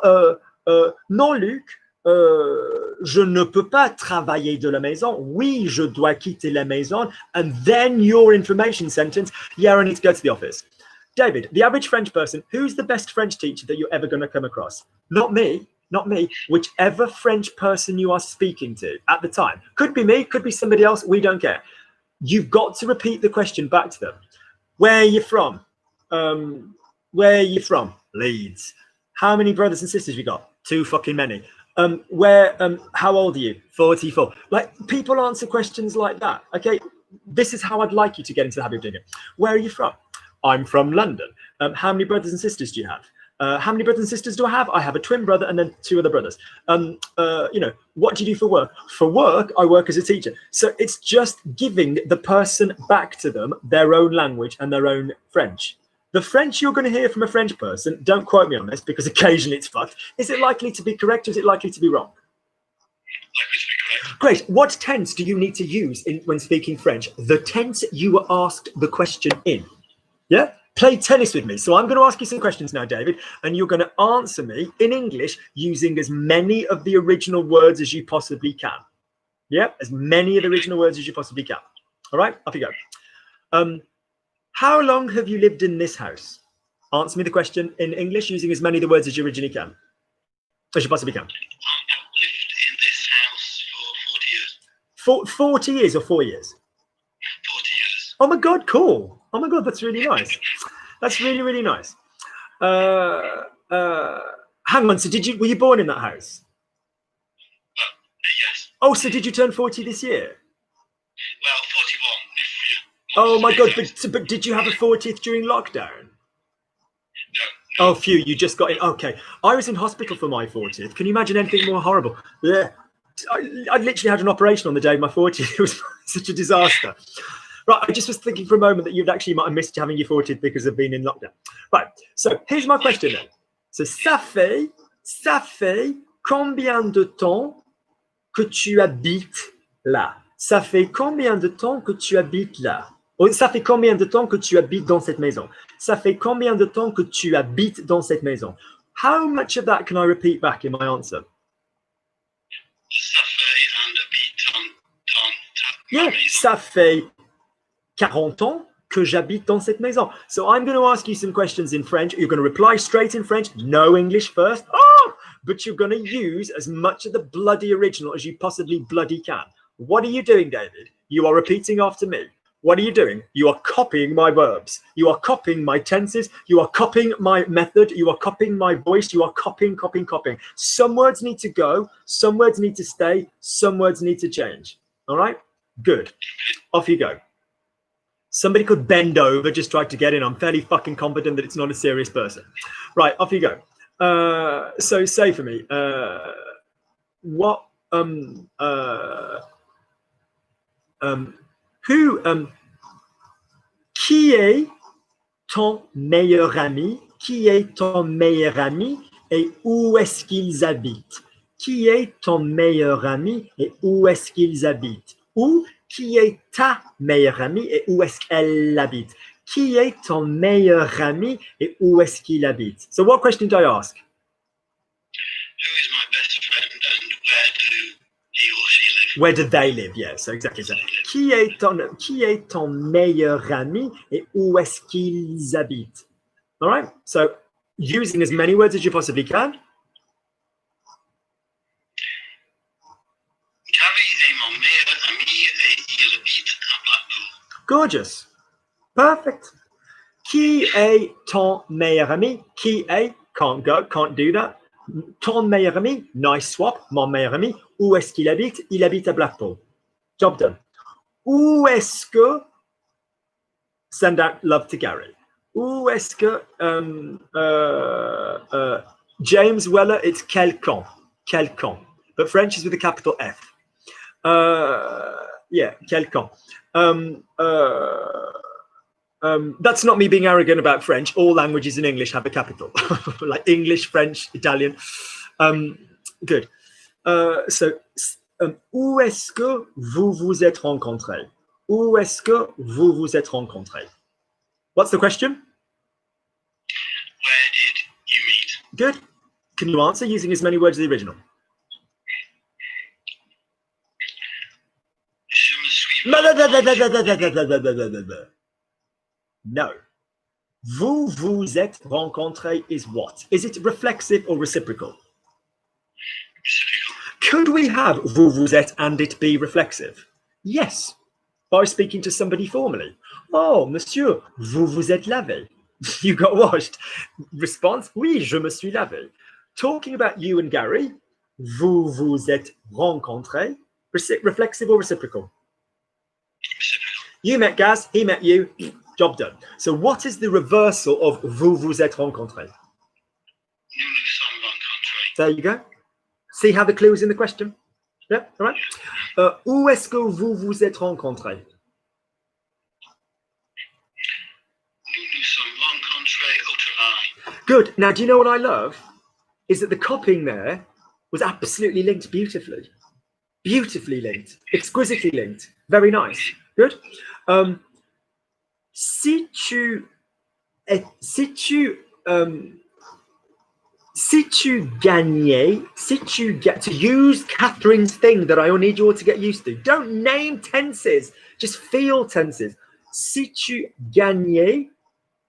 Luc, je ne peux pas travailler de la maison. Oui, je dois quitter la maison. And then your information sentence, yeah, I need to go to the office. David, the average French person, who's the best French teacher that you're ever going to come across? Not me. Whichever French person you are speaking to at the time. Could be me, could be somebody else. We don't care. You've got to repeat the question back to them. Where are you from? Leeds. How many brothers and sisters you got? Too fucking many. How old are you? 44. Like, people answer questions like that. Okay, this is how I'd like you to get into the habit of doing it. Where are you from? I'm from London. How many brothers and sisters do you have? How many brothers and sisters do I have? I have a twin brother and then 2 other brothers. What do you do for work? For work, I work as a teacher. So it's just giving the person back to them their own language and their own French. The French you're going to hear from a French person, don't quote me on this because occasionally it's fucked. Is it likely to be correct or is it likely to be wrong? Likely to be correct. Great. What tense do you need to use when speaking French? The tense you were asked the question in. Yeah? Play tennis with me. So I'm going to ask you some questions now, David, and you're going to answer me in English using as many of the original words as you possibly can. Yeah, as many of the original words as you possibly can. All right, off you go. How long have you lived in this house? Answer me the question in English using as many of the words as you originally can, as you possibly can. I have lived in this house for 40 years. 40 years or 4 years? 40 years. Oh my God, cool. Oh my God, that's really nice. That's really, really nice. Hang on, so were you born in that house? Yes. Oh, so did you turn 40 this year? Well, 41. Oh my God, but did you have a 40th during lockdown? No. Oh, phew, you just got in. Okay. I was in hospital for my 40th. Can you imagine anything more horrible? Yeah. I literally had an operation on the day of my 40th. It was such a disaster. Right, I just was thinking for a moment that you'd actually might have missed having your 40th because of being in lockdown. Right, so here's my question then. So, ça fait combien de temps que tu habites là? Ça fait combien de temps que tu habites là? Ou ça fait combien de temps que tu habites dans cette maison? Ça fait combien de temps que tu habites dans cette maison? How much of that can I repeat back in my answer? Ça fait and a bit Yeah, ça fait 40 ans que j'habite dans cette maison. So I'm going to ask you some questions in French. You're going to reply straight in French, no English first. Oh, but you're going to use as much of the bloody original as you possibly bloody can. What are you doing, David? You are repeating after me. What are you doing? You are copying my verbs. You are copying my tenses. You are copying my method. You are copying my voice. You are copying. Some words need to go. Some words need to stay. Some words need to change. All right? Good. Off you go. Somebody could bend over, just try to get in. I'm fairly fucking confident that it's not a serious person. Right, off you go. So say for me, qui est ton meilleur ami? Qui est ton meilleur ami et où est-ce qu'ils habitent? Qui est ton meilleur ami et où est-ce qu'ils habitent? Ou qui est ta meilleure amie et où est-ce qu'elle habite? Qui est ton meilleur ami et où est-ce qu'il habite? So what question do I ask? Who is my best friend and where do he or she live? Where do they live? Yeah, so exactly that. Qui est ton meilleur ami et où est-ce qu'ils habitent? All right, so using as many words as you possibly can. Gary est mon meilleur ami et il habite à Blackpool. Gorgeous. Perfect. Qui est ton meilleur ami? Qui est, can't go, can't do that. Ton meilleur ami, nice swap. Mon meilleur ami, où est-ce qu'il habite? Il habite à Blackpool. Job done. Où est-ce que, send out love to Gary. Où est-ce que, James Weller, it's quelqu'un. Quelqu'un. But French is with a capital F. Yeah, quelqu'un. That's not me being arrogant about French. All languages in English have a capital, like English, French, Italian. Good. So, où est-ce que vous vous êtes rencontrés? Où est-ce que vous vous êtes rencontrés? What's the question? Where did you meet? Good. Can you answer using as many words as the original? Je me suis No. Vous vous êtes rencontrés is what? Is it reflexive or reciprocal? reciprocal. Could we have vous vous êtes and it be reflexive? Yes. By speaking to somebody formally. Oh, monsieur, vous vous êtes lavé. You got washed. Response, oui, je me suis lavé. Talking about you and Gary, vous vous êtes rencontrés. Reflexive or reciprocal? Reciprocal. You met Gaz, he met you, job done. So what is the reversal of vous vous êtes rencontrés? Nous nous sommes rencontrés. There you go. See how the clue is in the question? Yeah, all right. Où est-ce que vous vous êtes rencontrés? Nous nous sommes rencontrés au travail. Good. Now, do you know what I love? Is that the copying there was absolutely linked beautifully. Beautifully linked. Exquisitely linked. Very nice. Good. Si tu gagnais, to use Catherine's thing that I need you all to get used to. Don't name tenses, just feel tenses. Si tu gagnais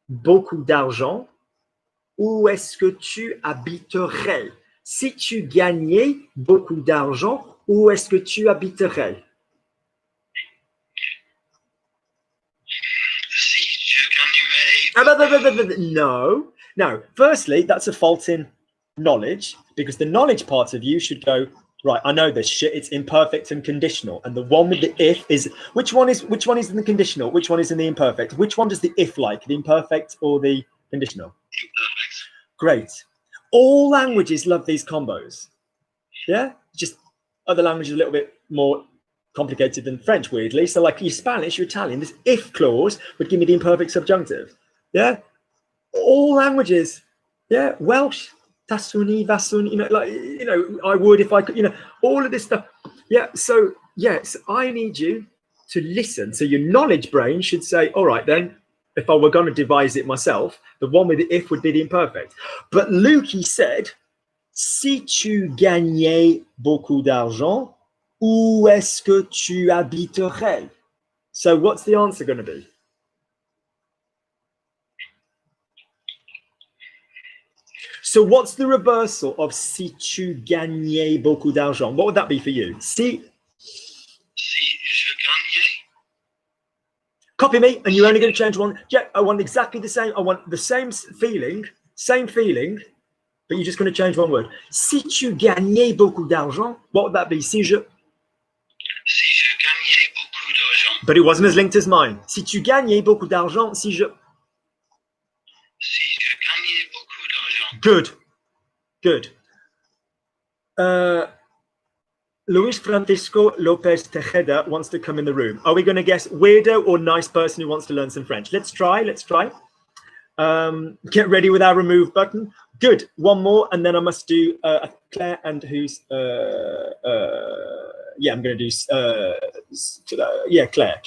beaucoup d'argent, où est-ce que tu habiterais? Si tu gagnais beaucoup d'argent, où est-ce que tu habiterais? No. Now, firstly, that's a fault in knowledge, because the knowledge part of you should go, right, I know this shit, it's imperfect and conditional. And the one with the if is which one is in the conditional, which one is in the imperfect? Which one does the if like, the imperfect or the conditional? Imperfect. Great. All languages love these combos. Yeah, just other languages a little bit more complicated than French, weirdly. So like your Spanish, your Italian, this if clause would give me the imperfect subjunctive. Yeah, all languages. Yeah, Welsh, tasuni, vasun, I would if I could, all of this stuff. Yeah, so yes, I need you to listen. So your knowledge brain should say, all right, then, if I were going to devise it myself, the one with the if would be the imperfect. But Lukey said, si tu gagnais beaucoup d'argent, où est-ce que tu habiterais? So what's the answer going to be? So what's the reversal of si tu gagnais beaucoup d'argent? What would that be for you? Si je gagnais. Copy me, and you're only going to change one. Yeah, I want exactly the same. I want the same feeling, but you're just going to change one word. Si tu gagnais beaucoup d'argent, what would that be? Si je gagnais beaucoup d'argent. But it wasn't as linked as mine. Si tu gagnais beaucoup d'argent, si je gagnais beaucoup d'argent. Good. Luis Francisco Lopez Tejeda wants to come in the room. Are we going to guess weirdo or nice person who wants to learn some French? Let's try. Get ready with our remove button. Good. One more, and then I must do Claire and who's I'm going to do Claire.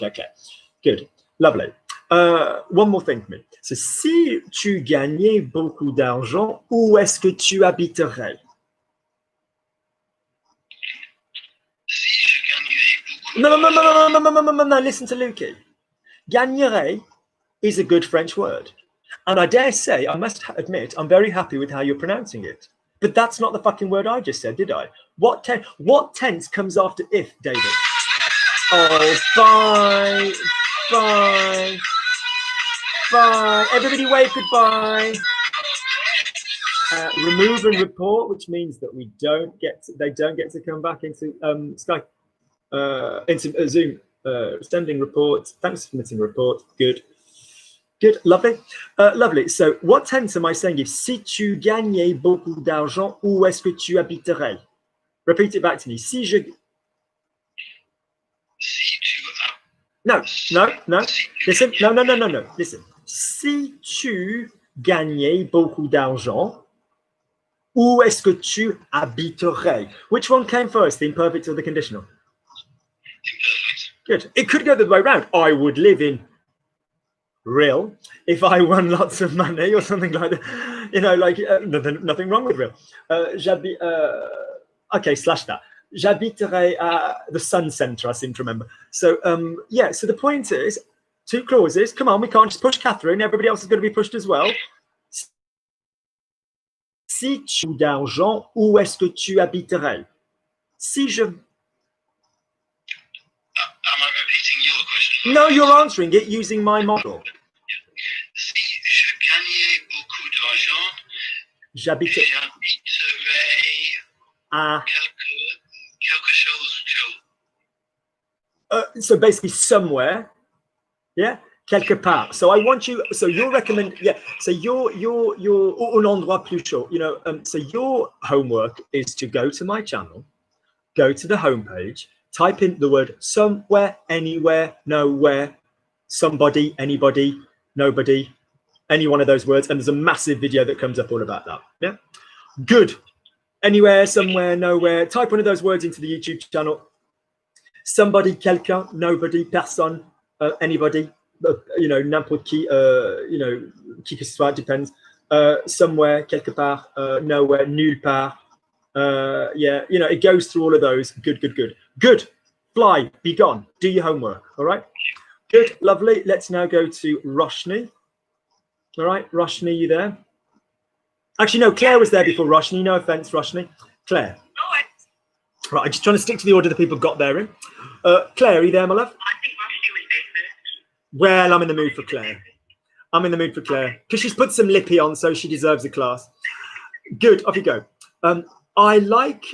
Good. Lovely. One more thing for me. So, si tu gagnais beaucoup d'argent, où est-ce que tu habiterais? No, listen to Lukey. Gagnerais is a good French word. And I dare say, I must admit, I'm very happy with how you're pronouncing it. But that's not the fucking word I just said, did I? What tense comes after if, David? Oh, bye. Everybody wave goodbye. Remove and report, which means that they don't get to come back into Skype. Into Zoom, sending reports. Thanks for submitting a report. Good, lovely. So what tense am I saying? If si tu gagnais beaucoup d'argent, où est-ce que tu habiterais? Repeat it back to me. No. Listen, no. Listen. Si tu gagnais beaucoup d'argent, où est-ce que tu habiterais? Which one came first, the imperfect or the conditional? Good. It could go the other way around. I would live in real if I won lots of money or something like that. Nothing wrong with real. Okay, slash that. J'habiterai at the Sun Centre, I seem to remember. So, so the point is, two clauses. Come on, we can't just push Catherine. Everybody else is going to be pushed as well. Si tu as d'argent, où est-ce que tu habiterais? Si je... Am I repeating your question? No, you're answering it using my model. Si je gagnais beaucoup d'argent, j'habiterais à quelque chose. So basically somewhere, yeah, quelque part. So I want you. So your recommend, yeah. So your un endroit plus chaud. So your homework is to go to my channel, go to the homepage. Type in the word somewhere, anywhere, nowhere, somebody, anybody, nobody, any one of those words. And there's a massive video that comes up all about that. Yeah. Good. Anywhere, somewhere, nowhere. Type one of those words into the YouTube channel. Somebody, quelqu'un, nobody, personne, anybody, n'importe qui, qui que ce soit, depends. Somewhere, quelque part, nowhere, nulle part. It goes through all of those. Good. Fly, be gone. Do your homework. All right. Good, lovely. Let's now go to Roshni. All right, Roshni, you there? Actually, no, Claire was there before Roshni. No offense, Roshni. Claire. Right, I'm just trying to stick to the order that people got there in. Claire, are you there, my love? I think Roshni was there first. Well, I'm in the mood for Claire. I'm in the mood for Claire because she's put some lippy on, so she deserves a class. Good, off you go. I like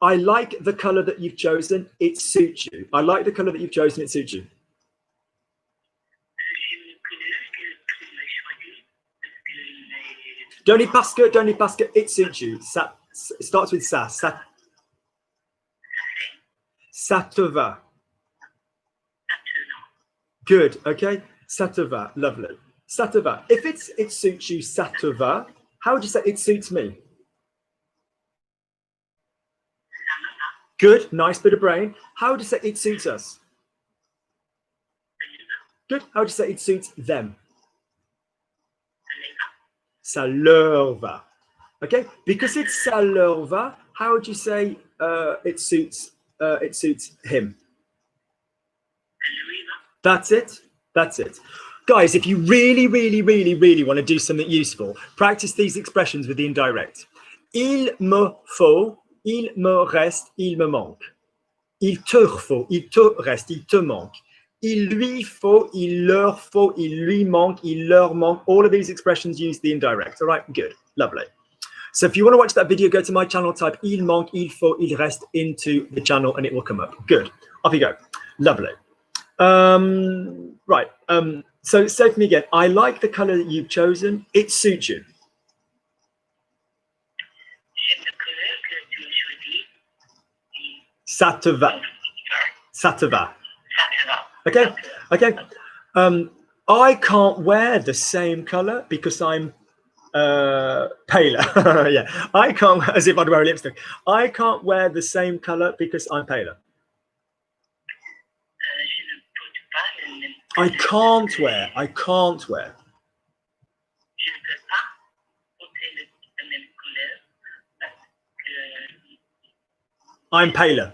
the color that you've chosen. It suits you. I like the color that you've chosen. It suits you. Don't need parce que, it suits you. Ça, it starts with ça. Ça te va. Good, okay. Ça te va, lovely. Ça te va. If it suits you, ça te va, how would you say it suits me? Good, nice bit of brain. How would you say it suits us? Good, how would you say it suits them? Ça leur va. Okay, because it's ça leur va, how would you say it suits him? That's it. That's it. Guys, if you really want to do something useful, practice these expressions with the indirect. Il me faut, il me reste, il me manque. Il te faut, il te reste, il te manque. Il lui faut, il leur faut, il lui manque, il leur manque. All of these expressions use the indirect. All right, good, lovely. So if you want to watch that video, go to my channel, type il manque, il faut, il reste into the channel and it will come up. Good, off you go. Lovely. Right, so say for me again, I like the color that you've chosen. It suits you. Ça te va. Ça te va. Okay, okay. I can't wear the same color because I'm paler. Yeah, I can't, as if I'd wear a lipstick. I can't wear the same color because I'm paler. I can't wear. I'm paler.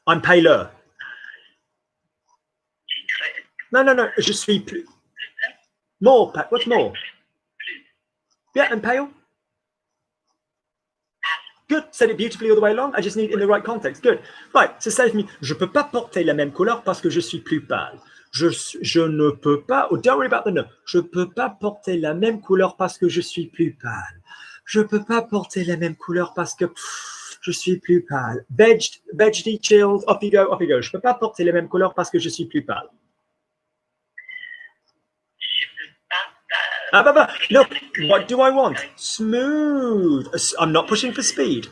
I'm paler. No. Je suis plus. More. What's more? Yeah, and pale. Good. Said it beautifully all the way along. I just need it in the right context. Good. Right. So say to me, je peux pas porter la même couleur parce que je suis plus pâle. Je ne peux pas. Oh, don't worry about the no. Je peux pas porter la même couleur parce que je suis plus pâle. Je peux pas porter la même couleur parce que je suis plus pâle. Veggie, chilled. Off you go. Off you go. Je peux pas porter la même couleur parce que je suis plus pâle. Look, what do I want? Smooth. I'm not pushing for speed.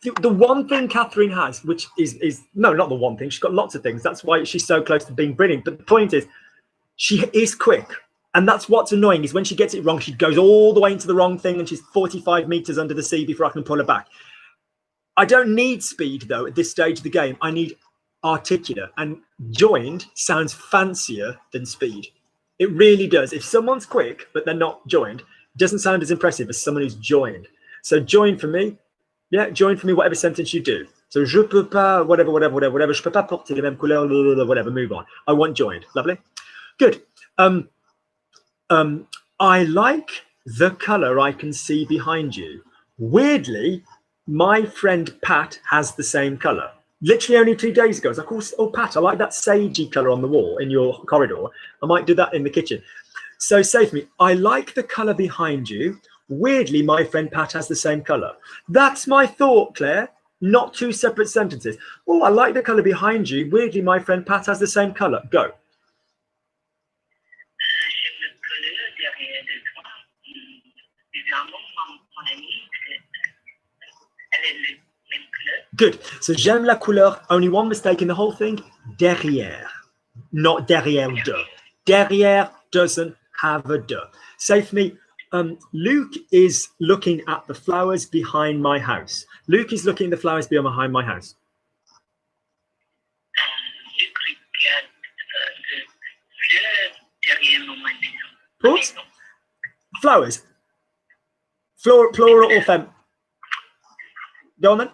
The one thing Catherine has, which is no, not the one thing. She's got lots of things. That's why she's so close to being brilliant. But the point is, she is quick. And that's what's annoying is when she gets it wrong, she goes all the way into the wrong thing and she's 45 meters under the sea before I can pull her back. I don't need speed, though, at this stage of the game. I need articulate. And joined sounds fancier than speed. It really does. If someone's quick, but they're not joined, it doesn't sound as impressive as someone who's joined. So join for me. Yeah, join for me, whatever sentence you do. So je peux pas, whatever. Je peux pas porter les mêmes couleurs, whatever, move on. I want joined. Lovely. Good. I like the color I can see behind you. Weirdly, my friend Pat has the same color. Literally only 2 days ago, I was like, oh, Pat, I like that sagey color on the wall in your corridor. I might do that in the kitchen. So say for me, I like the color behind you. Weirdly, my friend Pat has the same color. That's my thought, Claire, not two separate sentences. Oh, I like the color behind you. Weirdly, my friend Pat has the same color. Go. Good. So j'aime la couleur. Only one mistake in the whole thing. Derrière, not derrière de. Derrière doesn't have a de. Say for me, Luke is looking at the flowers behind my house. Luke is looking at the flowers behind my house. Pause. Flowers. Plural or fem? Go on then.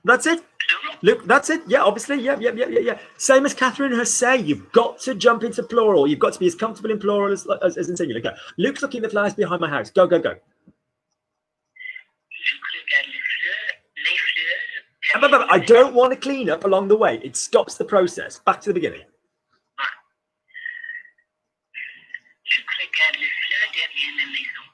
That's it. Look, that's it. Yeah, obviously. Yeah. Same as Catherine has said, you've got to jump into plural. You've got to be as comfortable in plural as in singular. Go. Luke's looking at the flowers behind my house. Go. I don't want to clean up along the way. It stops the process. Back to the beginning. regarde les fleurs derrière ma maison.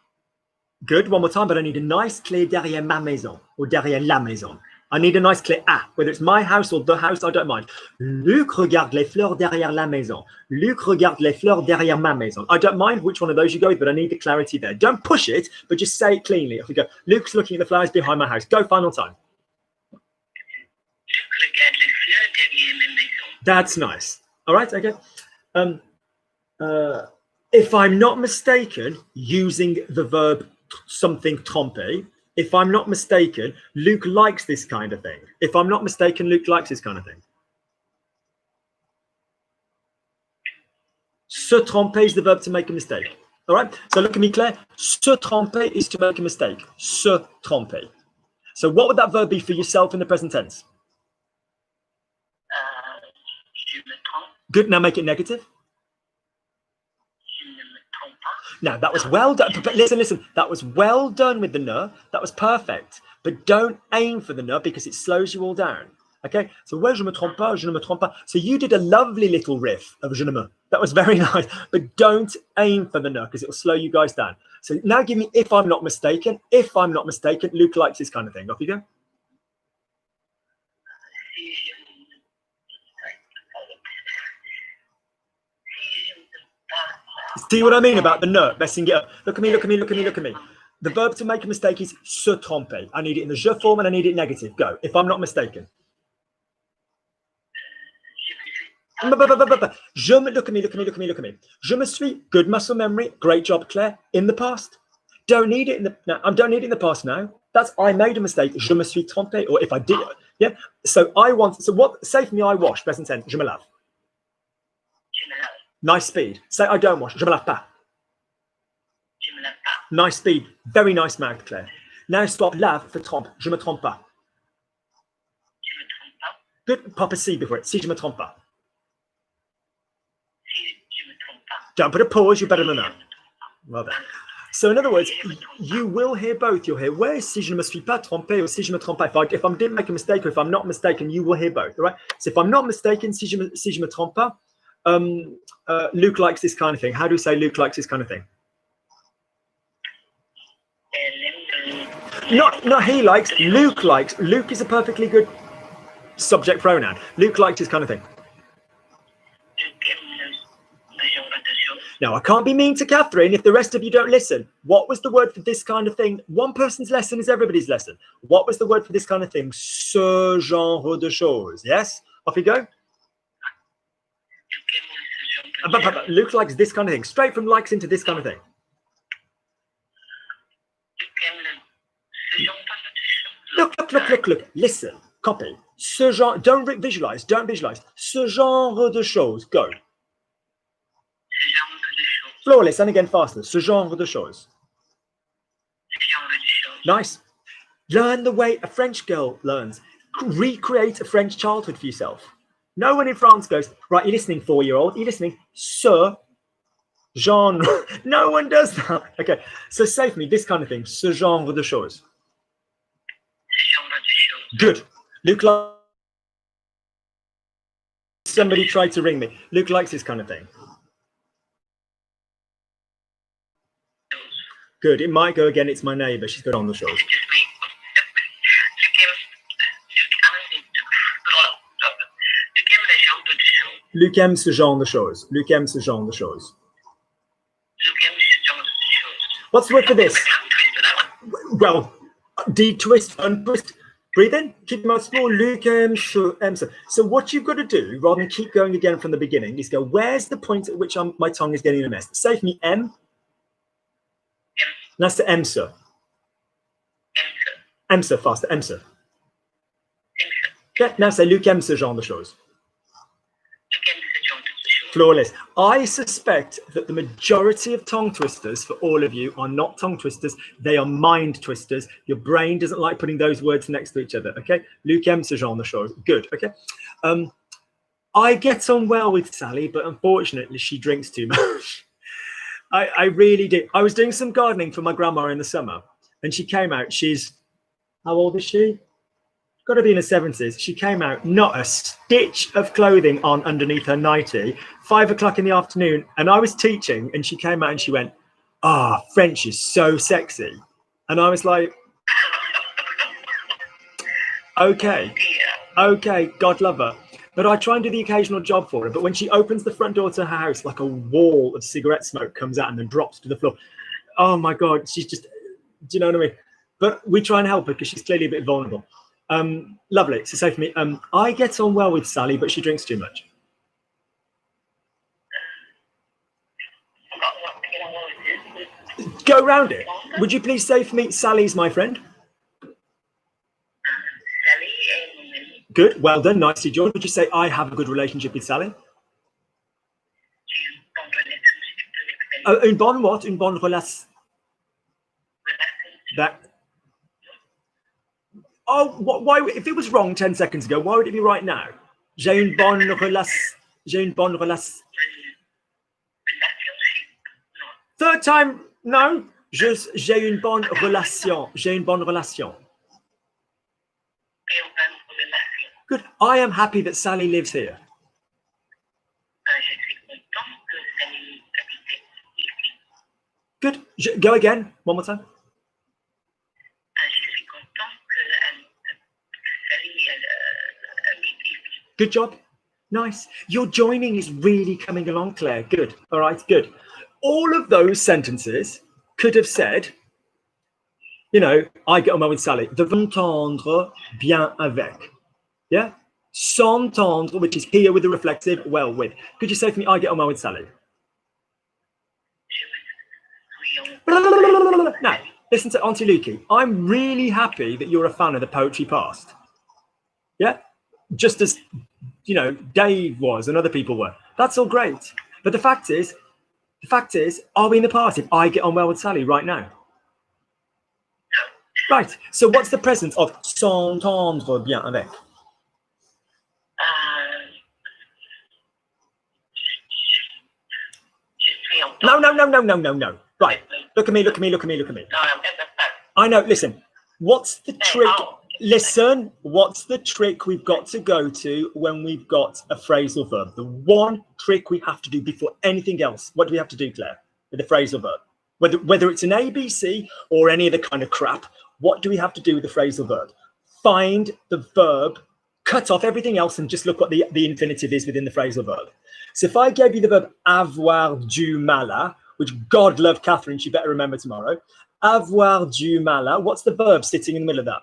Good. One more time, but I need a nice clear derrière ma maison or derrière la maison. I need a nice clear whether it's my house or the house, I don't mind. Luc regarde les fleurs derrière la maison. Luc regarde les fleurs derrière ma maison. I don't mind which one of those you go with, but I need the clarity there. Don't push it, but just say it cleanly. Off we go. Luke's looking at the flowers behind my house. Go, final time. Luc regarde les fleurs derrière ma maison. That's nice. All right, okay. If I'm not mistaken, using the verb something tromper, if I'm not mistaken, Luke likes this kind of thing. If I'm not mistaken, Luke likes this kind of thing. Se tromper is the verb to make a mistake. All right, so look at me, Claire. Se tromper is to make a mistake. Se tromper. So what would that verb be for yourself in the present tense? Je me trompe. Good, now make it negative. Je ne me trompe pas. Now, that was well done. But listen. That was well done with the ne. That was perfect. But don't aim for the ne because it slows you all down. Okay? So, ouais, je me trompe pas, je ne me trompe pas. So, you did a lovely little riff of je ne me. That was very nice. But don't aim for the ne because it will slow you guys down. So, now give me if I'm not mistaken. If I'm not mistaken, Luke likes this kind of thing. Off you go. See what I mean about the ne, messing it up. Look at me, look at me, look at me, look at me. The verb to make a mistake is se tromper. I need it in the je form and I need it negative. Go, if I'm not mistaken. Je me, look at me, look at me, look at me, look at me. Je me suis, good muscle memory, great job, Claire. In the past. Don't need it in the, no, I don't need it in the past now. That's, I made a mistake, je me suis trompé, or if I did, yeah. So I want, so what, say for me, I wash, present tense, je me lave. Je me lave. Nice speed. Say I don't wash, je me lave pas. Je me lave pas. Nice speed. Very nice mouth, Claire. Now swap lave for trompe. Je me trompe pas. Je me trompe pas. Good. Pop a C before it. Si je me trompe pas. Si je me trompe pas. Don't put a pause. You're better than that. Well done. So in other words, you will hear both. You'll hear where si je ne me suis pas trompé or si je me trompe pas. If I didn't make a mistake or if I'm not mistaken, you will hear both. All right. So if I'm not mistaken, si je me trompe pas, Luke likes this kind of thing. How do we say Luke likes this kind of thing? Not he likes, Luke likes. Luke is a perfectly good subject pronoun. Luke likes this kind of thing. Now, I can't be mean to Catherine if the rest of you don't listen. What was the word for this kind of thing? One person's lesson is everybody's lesson. What was the word for this kind of thing? Ce genre de choses. Yes? Off you go. But Luke likes this kind of thing. Straight from likes into this kind of thing. Look. Listen. Copy. Ce genre. Don't visualize. Don't visualize. Ce genre de choses. Go. Flawless. And again faster. Ce genre de choses. Nice. Learn the way a French girl learns. Recreate a French childhood for yourself. No one in France goes, right, you're listening, 4-year-old. You're listening, ce genre. No one does that. Okay. So say for me this kind of thing. Ce genre de choses. Good. Luke likes. Somebody tried to ring me. Luke likes this kind of thing. Good. It might go again. It's my neighbour. She's got on the shows. Luc aime ce genre de choses. Luc aime ce genre de choses. What's the word for this? Well, de-twist, untwist. Breathe in. Keep your mouth small. Luc aime ce. So what you've got to do, rather than keep going again from the beginning, is go, where's the point at which my tongue is getting a mess? Say for me, M. That's the emse. Emse, faster, emse. Okay, now say Luc aime ce genre de choses. Flawless. I suspect that the majority of tongue twisters for all of you are not tongue twisters. They are mind twisters. Your brain doesn't like putting those words next to each other. Okay. Luc aime ce genre de choses. Good. Okay. I get on well with Sally, but unfortunately she drinks too much. I really do. I was doing some gardening for my grandma in the summer and she came out. She's, how old is she? got to be in her 70s. She came out, not a stitch of clothing on underneath her nightie, 5 o'clock in the afternoon. And I was teaching and she came out and she went, ah, French is so sexy. And I was like, okay, God love her. But I try and do the occasional job for her. But when she opens the front door to her house, like a wall of cigarette smoke comes out and then drops to the floor. Oh my God, she's just, do you know what I mean? But we try and help her because she's clearly a bit vulnerable. Lovely. So say for me, I get on well with Sally, but she drinks too much. Go round it. Would you please say for me, Sally's my friend? Good. Well done. Nicely joined. Would you say I have a good relationship with Sally? Une bonne what? Une bonne relation. That. Oh, why? If it was wrong 10 seconds ago, why would it be right now? J'ai une bonne relation. J'ai une bonne relation. Third time, no. J'ai une bonne relation. J'ai une bonne relation. Good. I am happy that Sally lives here. Good. Go again. One more time. Good job. Nice. Your joining is really coming along, Claire. Good. All right. Good. All of those sentences could have said, you know, I get on well with Sally. De m'entendre bien avec. Yeah. S'entendre, which is here with the reflexive, well with. Could you say for me, I get on well with Sally? Now, listen to Auntie Lukey. I'm really happy that you're a fan of the Poetry Past. Yeah? Just as, you know, Dave was and other people were. That's all great. But the fact is, are we in the past if I get on well with Sally right now? Right. So what's the present of s'entendre bien avec? No. Right. Look at me. I know. Listen, what's the trick? Listen, what's the trick we've got to go to when we've got a phrasal verb? The one trick we have to do before anything else. What do we have to do, Claire, with the phrasal verb? Whether it's an ABC or any other kind of crap, what do we have to do with the phrasal verb? Find the verb, cut off everything else and just look what the infinitive is within the phrasal verb. So if I gave you the verb avoir du mal à, which God love Catherine, she better remember tomorrow. Avoir du mal à, what's the verb sitting in the middle of that?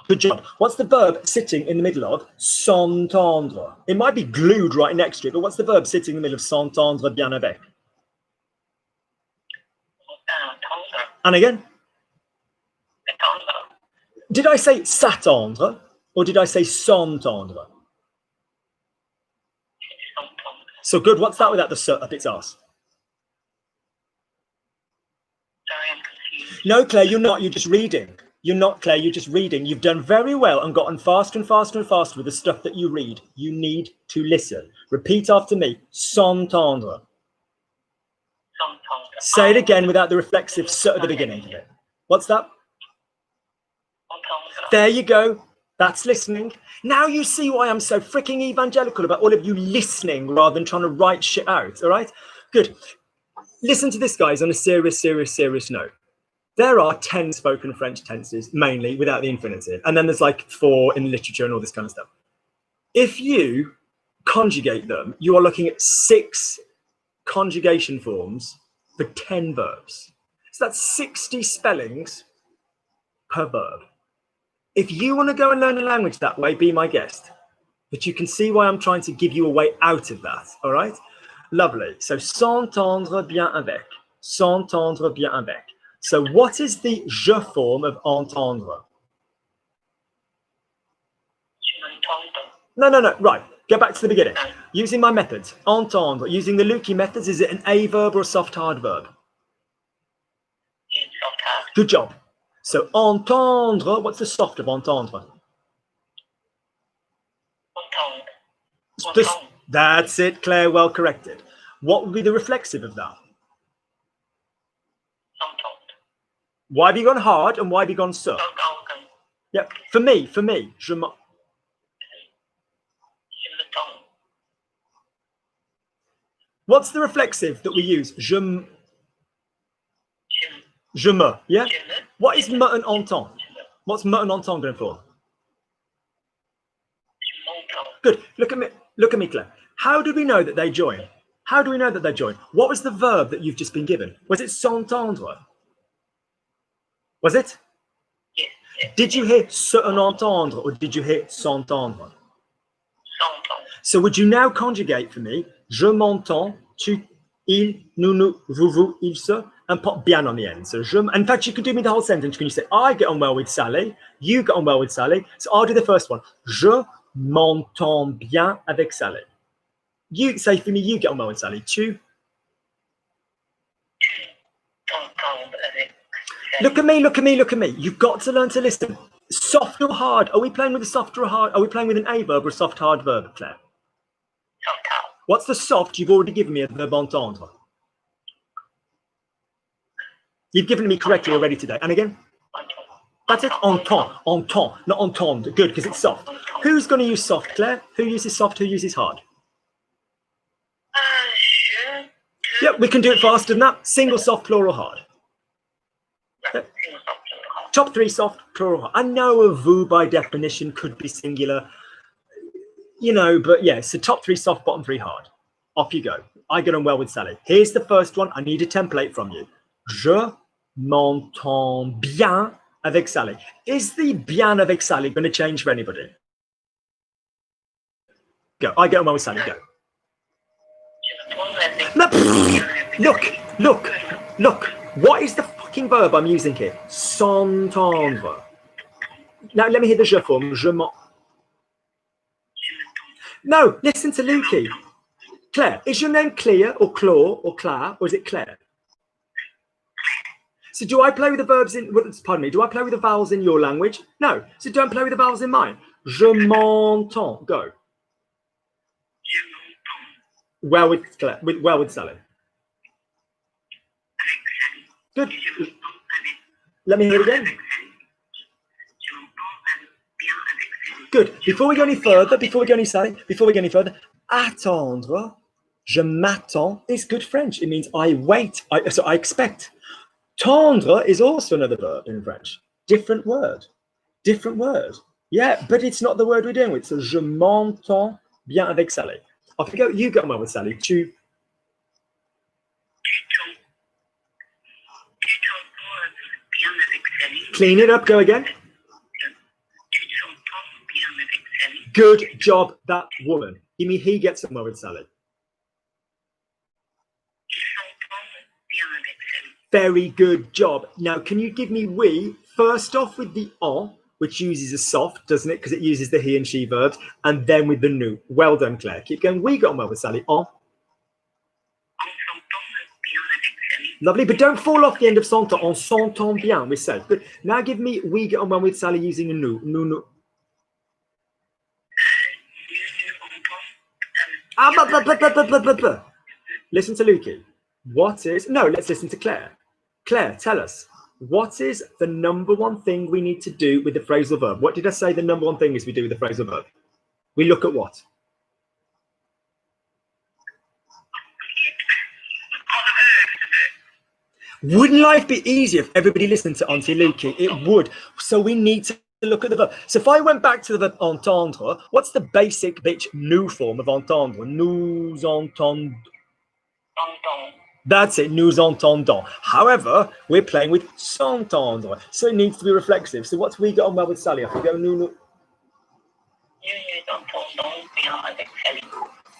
Good job. What's the verb sitting in the middle of s'entendre? It might be glued right next to it, but what's the verb sitting in the middle of s'entendre bien avec? And again? Did I say s'attendre or did I say s'entendre? So good. What's that without the s up its arse? Sorry, I'm confused. No, Claire, you're not. You're just reading. You're not, Claire. You're just reading. You've done very well and gotten faster and faster and faster with the stuff that you read. You need to listen. Repeat after me. S'entendre. Say it again without the reflexive s at the beginning of it. What's that? There you go. That's listening. Now you see why I'm so freaking evangelical about all of you listening rather than trying to write shit out. All right? Good. Listen to this, guys, on a serious note. There are 10 spoken French tenses, mainly without the infinitive. And then there's like 4 in literature and all this kind of stuff. If you conjugate them, you are looking at 6 conjugation forms for 10 verbs. So that's 60 spellings per verb. If you want to go and learn a language that way, be my guest. But you can see why I'm trying to give you a way out of that, all right? Lovely. So, s'entendre bien avec. S'entendre bien avec. So, what is the je form of entendre? No. Right. Go back to the beginning. Using my methods. Entendre. Using the Lukey methods, is it an A verb or a soft hard verb? Soft hard. Good job. So, entendre, what's the soft of entendre? That's it, Claire, well corrected. What would be the reflexive of that? Why have you gone hard and why have you gone so? Yeah, for me, Je me tends. what's the reflexive that we use? Je me. Je me, yeah? Je me. What is me and entend? What's me and entend going for? Je m'entends. Good. Look at me, Claire. How do we know that they join? How do we know that they join? What was the verb that you've just been given? Was it s'entendre? Was it? Yes. Yes. Did you hear se entendre or did you hear s'entendre? S'entend. So would you now conjugate for me? Je m'entends, tu, il, nous, vous, il, se, and put bien on the end. So in fact, you can do me the whole sentence. Can you say, I get on well with Sally, you get on well with Sally. So I'll do the first one. Je m'entends bien avec Sally. You say for me, you get on well with Sally. Tu. T'entends avec. Look at me. You've got to learn to listen. Soft or hard? Are we playing with a soft or a hard? Are we playing with an a verb or a soft hard verb, Claire? S'entend. What's the soft? You've already given me a verb entendre. You've given me correctly already today. And again? That's it. Entend, not entendre. Good, because it's soft. Who's going to use soft, Claire? Who uses soft? Who uses hard? Je. Yeah, we can do it faster than that. Single, soft, plural, hard. Yeah. Top 3 soft, plural, hard. I know a vous by definition could be singular, you know, but yeah, so top 3 soft, bottom 3 hard. Off you go. I get on well with Sally. Here's the first one. I need a template from you. Je m'entends bien avec Sally. Is the bien avec Sally going to change for anybody? Go. I get on well with Sally. Go. No, look. What is the fucking verb I'm using here? S'entendre. Now let me hear the je form. Je m'en. No, listen to Lukey. Claire, is your name Clear or Claw or Claire, or is it Claire? So do I play with the verbs in, pardon me, do I play with the vowels in your language? No. So don't play with the vowels in mine. Je m'entends. Go. Well with Claire, well with Sally. Good. Let me hear it again. Good. Before we go any further, attendre, je m'attends is good French. It means I wait. So I expect. Tendre is also another verb in French. Different word. Yeah, but it's not the word we're doing with. So je m'entends bien avec Sally. Off you go. You get on well with Sally. Tu. Clean it up. Go again. Good job, that woman. You mean he gets on well with Sally? Very good job. Now, can you give me we first off with the en, which uses a soft, doesn't it? Because it uses the he and she verbs, and then with the nous. Well done, Claire. Keep going. We got on well with Sally. En. Lovely, but don't fall off the end of s'entend. On s'entend bien, we said. Good. Now give me we get on well with Sally using a nous. Nous. Listen to Lukey. Let's listen to Claire. Claire, tell us, what is the number one thing we need to do with the phrasal verb? What did I say the number one thing is we do with the phrasal verb? We look at what? Wouldn't life be easier if everybody listened to Auntie Lukey? It would. So we need to look at the verb. So if I went back to the verb entendre, what's the basic bitch nous form of entendre? Nous entendons. That's it, nous entendons. However, we're playing with s'entendre, so it needs to be reflexive. So what's we got on well with Sally? Off we go, nous.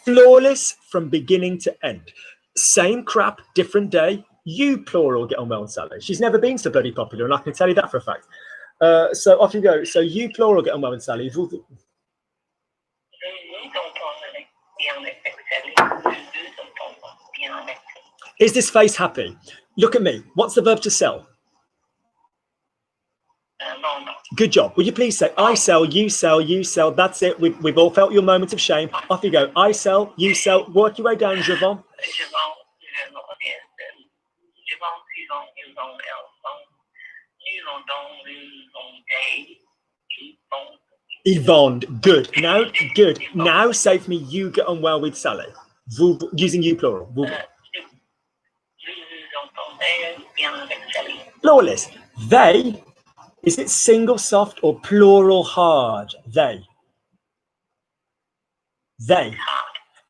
Flawless from beginning to end. Same crap, different day. You plural get on well with Sally. She's never been so bloody popular, and I can tell you that for a fact. So off you go. So you plural get on well with Sally. Is this face happy? Look at me. What's the verb to sell? Good job. Will you please say, I sell, you sell, you sell. That's it. We've all felt your moment of shame. Off you go. I sell, you sell. Work your way down, je vends. Ils vendent. Ils vendent. Good. Now say for me, you get on well with Sally. Vous, using you plural. Vous. Je l'entendais bien avec Sally. Flawless. They, is it single soft or plural hard? They. They.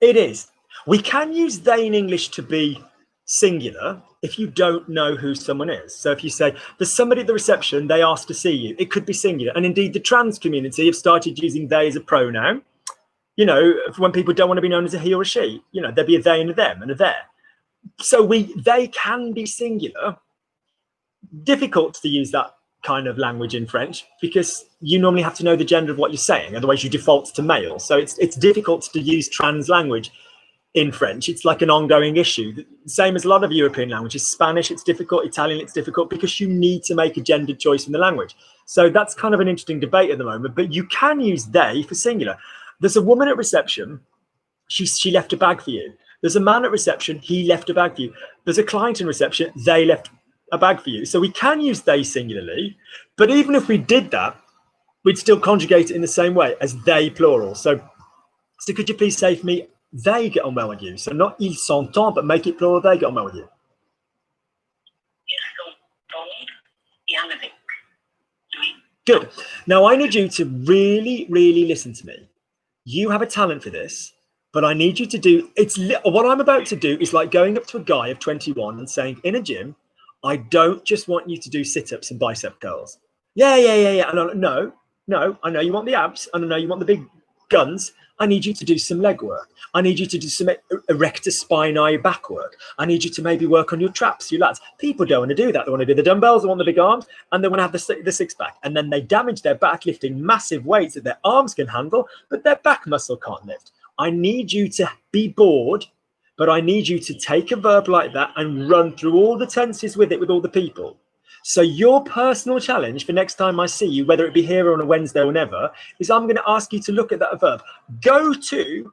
It is. We can use they in English to be singular if you don't know who someone is. So if you say, there's somebody at the reception, they asked to see you, it could be singular. And indeed, the trans community have started using they as a pronoun. You know, when people don't want to be known as a he or a she, you know, there'd be a they and a them and a there. So they can be singular. Difficult to use that kind of language in French because you normally have to know the gender of what you're saying, otherwise you default to male. So it's difficult to use trans language in French. It's like an ongoing issue, same as a lot of European languages. Spanish, it's difficult. Italian, it's difficult because you need to make a gendered choice in the language. So that's kind of an interesting debate at the moment, but you can use they for singular. There's a woman at reception, she left a bag for you. There's a man at reception, he left a bag for you. There's a client in reception, they left a bag for you. So we can use they singularly, but even if we did that, we'd still conjugate it in the same way as they plural. So could you please say for me, they get on well with you? So not ils s'entendent, but make it plural, they get on well with you. Ils s'entendent bien avec lui. Good. Now I need you to really, really listen to me. You have a talent for this, but I need you to do, what I'm about to do is like going up to a guy of 21 and saying, in a gym, I don't just want you to do sit-ups and bicep curls. Yeah. No, I know you want the abs, and I know you want the big guns. I need you to do some leg work. I need you to do some erector spinae back work. I need you to maybe work on your traps, your lats. People don't want to do that. They want to do the dumbbells, they want the big arms, and they want to have the six pack. And then they damage their back lifting massive weights that their arms can handle, but their back muscle can't lift. I need you to be bored, but I need you to take a verb like that and run through all the tenses with it with all the people. So your personal challenge for next time I see you, whether it be here or on a Wednesday or never, is I'm going to ask you to look at that verb. Go to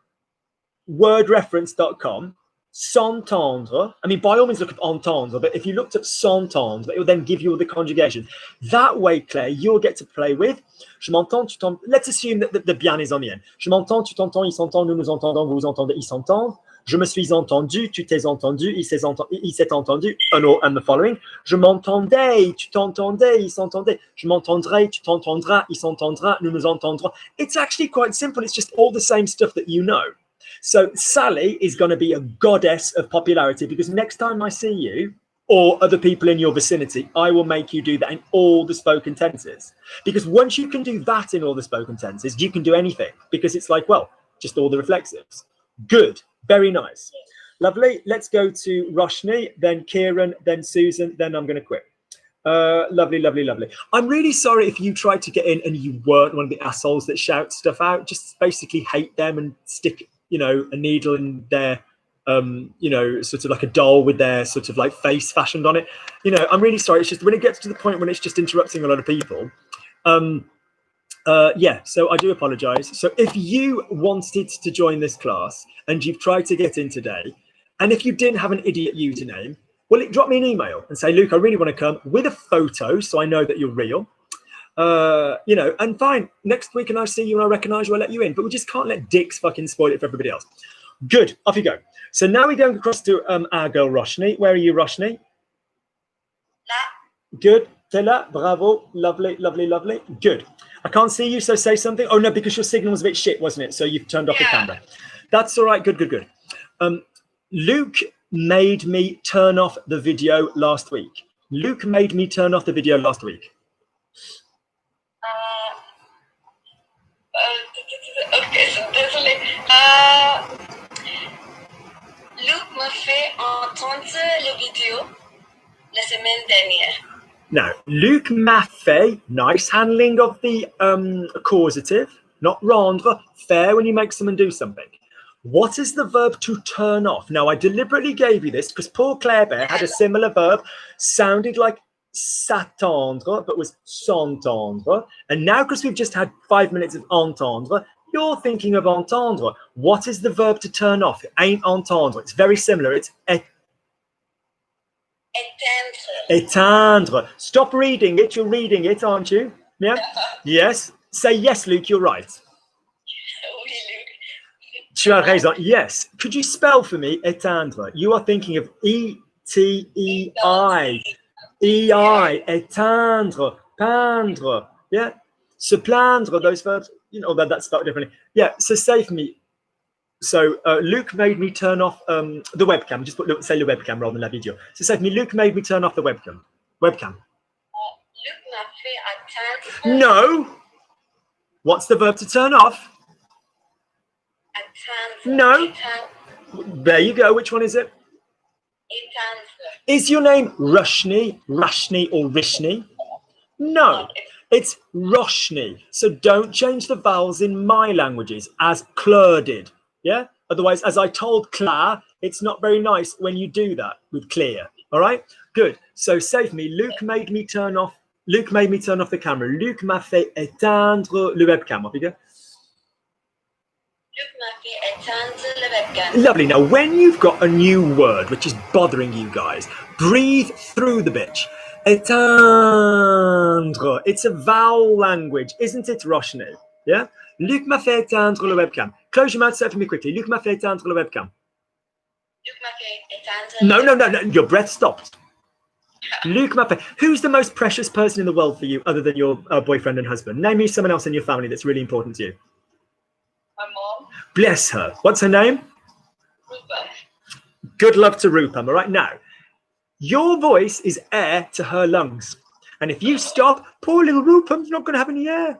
wordreference.com, s'entendre. I mean, by all means, look up entendre, but if you looked up s'entendre, it will then give you all the conjugations. That way, Claire, you'll get to play with. Je m'entends, tu t'entends. Let's assume that the bien is on the end. Je m'entends, tu t'entends, il s'entend, nous nous entendons, vous vous entendez, ils s'entendent. Je me suis entendu, tu t'es entendu, il s'est entendu, and the following. Je m'entendais, tu t'entendais, il s'entendait. Je m'entendrai, tu t'entendras, il s'entendra, nous nous entendrons. It's actually quite simple. It's just all the same stuff that you know. So Sally is going to be a goddess of popularity because next time I see you or other people in your vicinity, I will make you do that in all the spoken tenses. Because once you can do that in all the spoken tenses, you can do anything because it's like, well, just all the reflexives. Good. Very nice. Lovely. Let's go to Roshni, then Kieran, then Susan, then I'm going to quit. Lovely. I'm really sorry if you tried to get in and you weren't one of the assholes that shout stuff out. Just basically hate them and stick, you know, a needle in their, you know, sort of like a doll with their sort of like face fashioned on it. You know, I'm really sorry. It's just when it gets to the point when it's just interrupting a lot of people. Yeah, so I do apologize. So if you wanted to join this class and you've tried to get in today, and if you didn't have an idiot username, well, drop me an email and say, Luke, I really want to come with a photo so I know that you're real. You know, and fine, next week and I see you and I recognize you, I'll let you in. But we just can't let dicks fucking spoil it for everybody else. Good, off you go. So now we're going across to our girl Roshni. Where are you, Roshni? Là. Good. Tela, bravo, lovely. Good. I can't see you, so say something. Oh no, because your signal was a bit shit, wasn't it? So you've turned off the camera. That's all right. Good. Luke made me turn off the video last week. Luke made me turn off the video last week. Ok, désolé. Luke m'a fait entendre la vidéo la semaine dernière. Now, Luc m'a fait, nice handling of the causative, not rendre, fair when you make someone do something. What is the verb to turn off? Now, I deliberately gave you this because poor Claire Bear had a similar verb, sounded like s'attendre, but was s'entendre. And now, because we've just had 5 minutes of entendre, you're thinking of entendre. What is the verb to turn off? It ain't entendre. It's very similar. It's Éteindre. éteindre. Stop reading it. You're reading it, aren't you? Yeah. Yes. Say yes, Luke, you're right. Oui, Luc. Tu as raison. Yes. Could you spell for me éteindre? You are thinking of E-T-E-I. E-I, éteindre, peindre. Yeah. Se plaindre, those verbs, you know, that's spelled differently. Yeah. So say for me. So Luke made me turn off the webcam. Just put say le webcam rather than la video. So say for me, Luke made me turn off the webcam. Webcam. Luc m'a fait atteindre. No. What's the verb to turn off? Atteindre. No. Éteindre. There you go. Which one is it? Éteindre. Is your name Rushni, Rashni, or Rishni? No, it's Roshni. So don't change the vowels in my languages as Claire did. Yeah. Otherwise, as I told Claire, it's not very nice when you do that with Claire. All right. Good. So save me. Luke made me turn off. Luke made me turn off the camera. Luc m'a fait éteindre le webcam. Off you go. Luc m'a fait éteindre le webcam. Lovely. Now, when you've got a new word which is bothering you guys, breathe through the bitch. Éteindre. It's a vowel language, isn't it, Roshni? Yeah? Luc m'a fait éteindre le webcam. Close your mouth, say it for me quickly. Luc m'a fait éteindre le webcam. Luc m'a fait éteindre. No. Your breath stopped. Luc m'a fait. Who's the most precious person in the world for you other than your boyfriend and husband? Name me someone else in your family that's really important to you. My mom. Bless her. What's her name? Rupa. Good luck to Rupam. All right, now, your voice is air to her lungs. And if you stop, poor little Rupam's not going to have any air.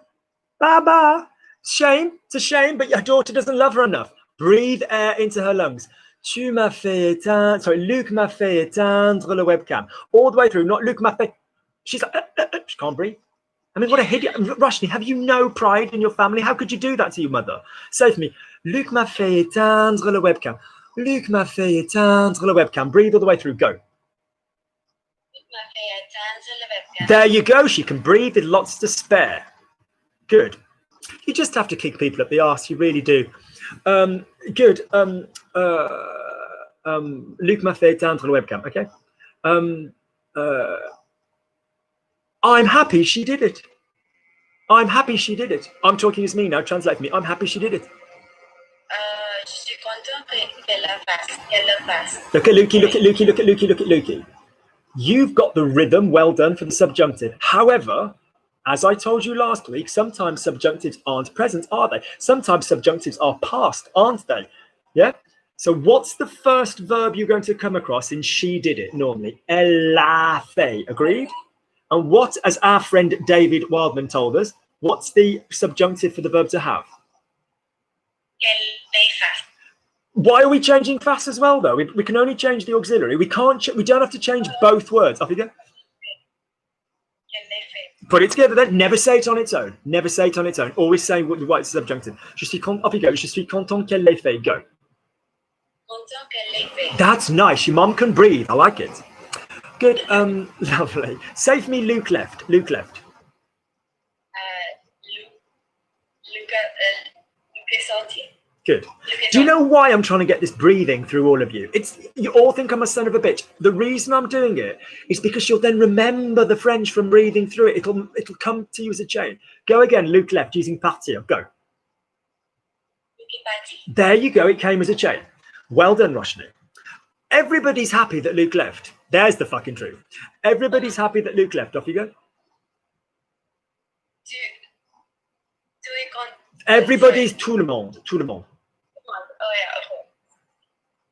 Baba. Shame. It's a shame, but your daughter doesn't love her enough. Breathe air into her lungs. Tu m'as fait éteindre. Sorry, Luc m'a fait éteindre le webcam. All the way through, not Luc m'a fait. She's like, she can't breathe. I mean, what a hideous. Roshni, have you no pride in your family? How could you do that to your mother? Say to me, Luc m'a fait éteindre le webcam. Luc m'a fait éteindre le webcam. Breathe all the way through. Go. Luc m'a fait éteindre le webcam. There you go. She can breathe with lots to spare. Good. You just have to kick people up the arse. You really do. Good. Luc m'a fait éteindre le webcam. Okay. I'm happy she did it. I'm happy she did it. I'm talking as me now. Translate for me. I'm happy she did it. Je suis content qu'elle le fasse. Look at Lukey, look at Lukey, look at Lukey, look at Lukey. You've got the rhythm well done for the subjunctive. However, as I told you last week, sometimes subjunctives aren't present, are they? Sometimes subjunctives are past, aren't they? Yeah? So what's the first verb you're going to come across in she did it normally? Elle a fait. Agreed? And what, as our friend David Wildman told us, what's the subjunctive for the verb to have? Qu'elle le fasse. Why are we changing fast as well, though? We can only change the auxiliary. We don't have to change both words. Off you go. Qu'elle le fait. Put it together then. Never say it on its own. Never say it on its own. Always say what's the subjunctive. Off you go. Je suis content qu'elle l'ait fait. Go. Content qu'elle l'ait fait. That's nice. Your mum can breathe. I like it. Good. Lovely. Say for me, Luke left. Luke left. Luc est sorti. Good. Do you know why I'm trying to get this breathing through all of you? You all think I'm a son of a bitch. The reason I'm doing it is because you'll then remember the French from breathing through it. It'll come to you as a chain. Go again, Luke left using partir. Go. Luc est parti. There you go. It came as a chain. Well done, Roshni. Everybody's happy that Luke left. There's the fucking truth. Everybody's happy that Luke left. Off you go. Tu es content. Everybody's tout le monde. Tout le monde. Oh, yeah, okay.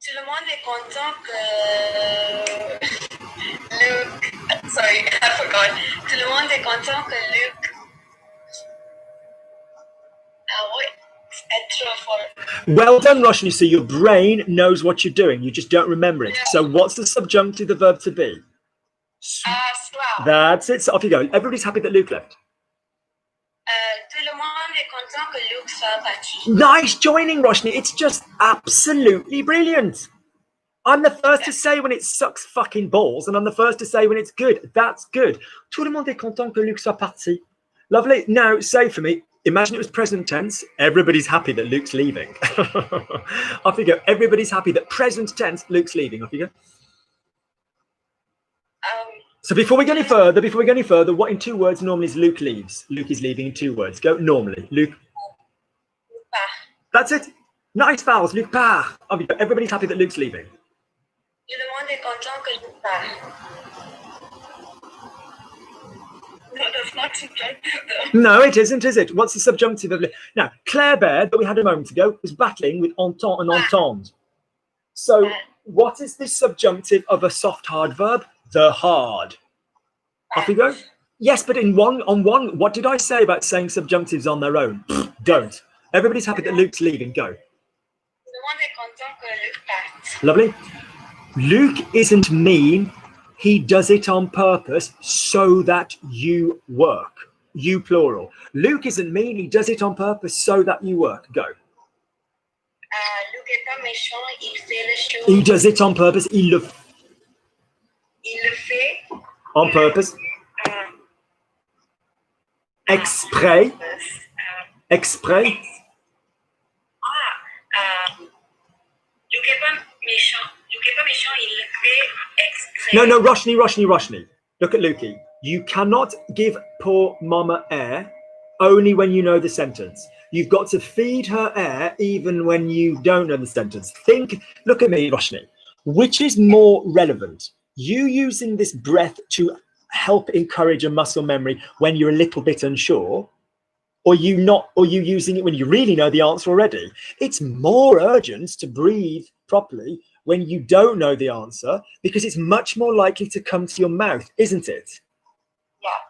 Tout le monde est content que Luc. Sorry, I forgot. Tout le monde est content que Luc. Ah oui, c'est trop fort. Well done, Roshni. So your brain knows what you're doing. You just don't remember it. Yeah. So what's the subjunctive, the verb to be? Slow. That's it. So off you go. Everybody's happy that Luke left. Tout le monde est content que Luc soit parti. Nice joining, Roshni. It's just absolutely brilliant. I'm the first to say when it sucks fucking balls, and I'm the first to say when it's good. That's good. Tout le monde est content que Luc soit parti. Lovely. Now, say for me, imagine it was present tense. Everybody's happy that Luke's leaving. Off you go. Everybody's happy that present tense Luke's leaving. Off you go. So before we go any further, what in 2 words normally is Luke leaves? Luke is leaving in 2 words. Go normally. Luke. That's it. Nice vowels. Luke part. Everybody's happy that Luke's leaving. Tout le monde est content que Luc part. No, that's not subjunctive though. No, it isn't, is it? What's the subjunctive of now? Claire Baird, that we had a moment ago, was battling with entente and entente. So, what is the subjunctive of a soft hard verb? The hard. Off we go. Yes, but on one, what did I say about saying subjunctives on their own? Don't. Everybody's happy that Luke's leaving. Go. Tout le monde est content que Luc parte. Lovely. Luke isn't mean. He does it on purpose so that you work. You plural. Luke isn't mean. He does it on purpose so that you work. Go. Luc est pas méchant, il fait les choses. He does it on purpose. Il le fait on purpose. Exprès. Exprès. Luc est pas méchant. Luc est pas méchant, il le fait exprès. No, Roshni. Look at Lukey. You cannot give poor mama air only when you know the sentence. You've got to feed her air even when you don't know the sentence. Look at me, Roshni. Which is more relevant? You using this breath to help encourage a muscle memory when you're a little bit unsure, or you using it when you really know the answer already? It's more urgent to breathe properly when you don't know the answer, because it's much more likely to come to your mouth, isn't it?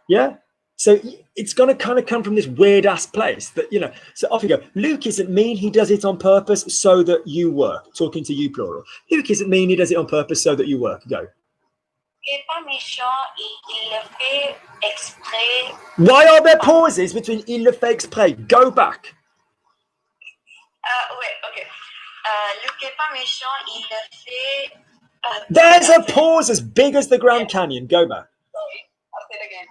Yeah. So it's going to kind of come from this weird ass place that, you know. So off you go. Luke isn't mean. He does it on purpose so that you work. Talking to you plural. Luke isn't mean. He does it on purpose so that you work. Go. Il est pas méchant, il le fait exprès. Why are there pauses between il le fait exprès? Go back. Ouais, ok. Luc est pas méchant, il le fait. There's a pause as big as the Grand Canyon. Go back. Sorry, I'll say it again.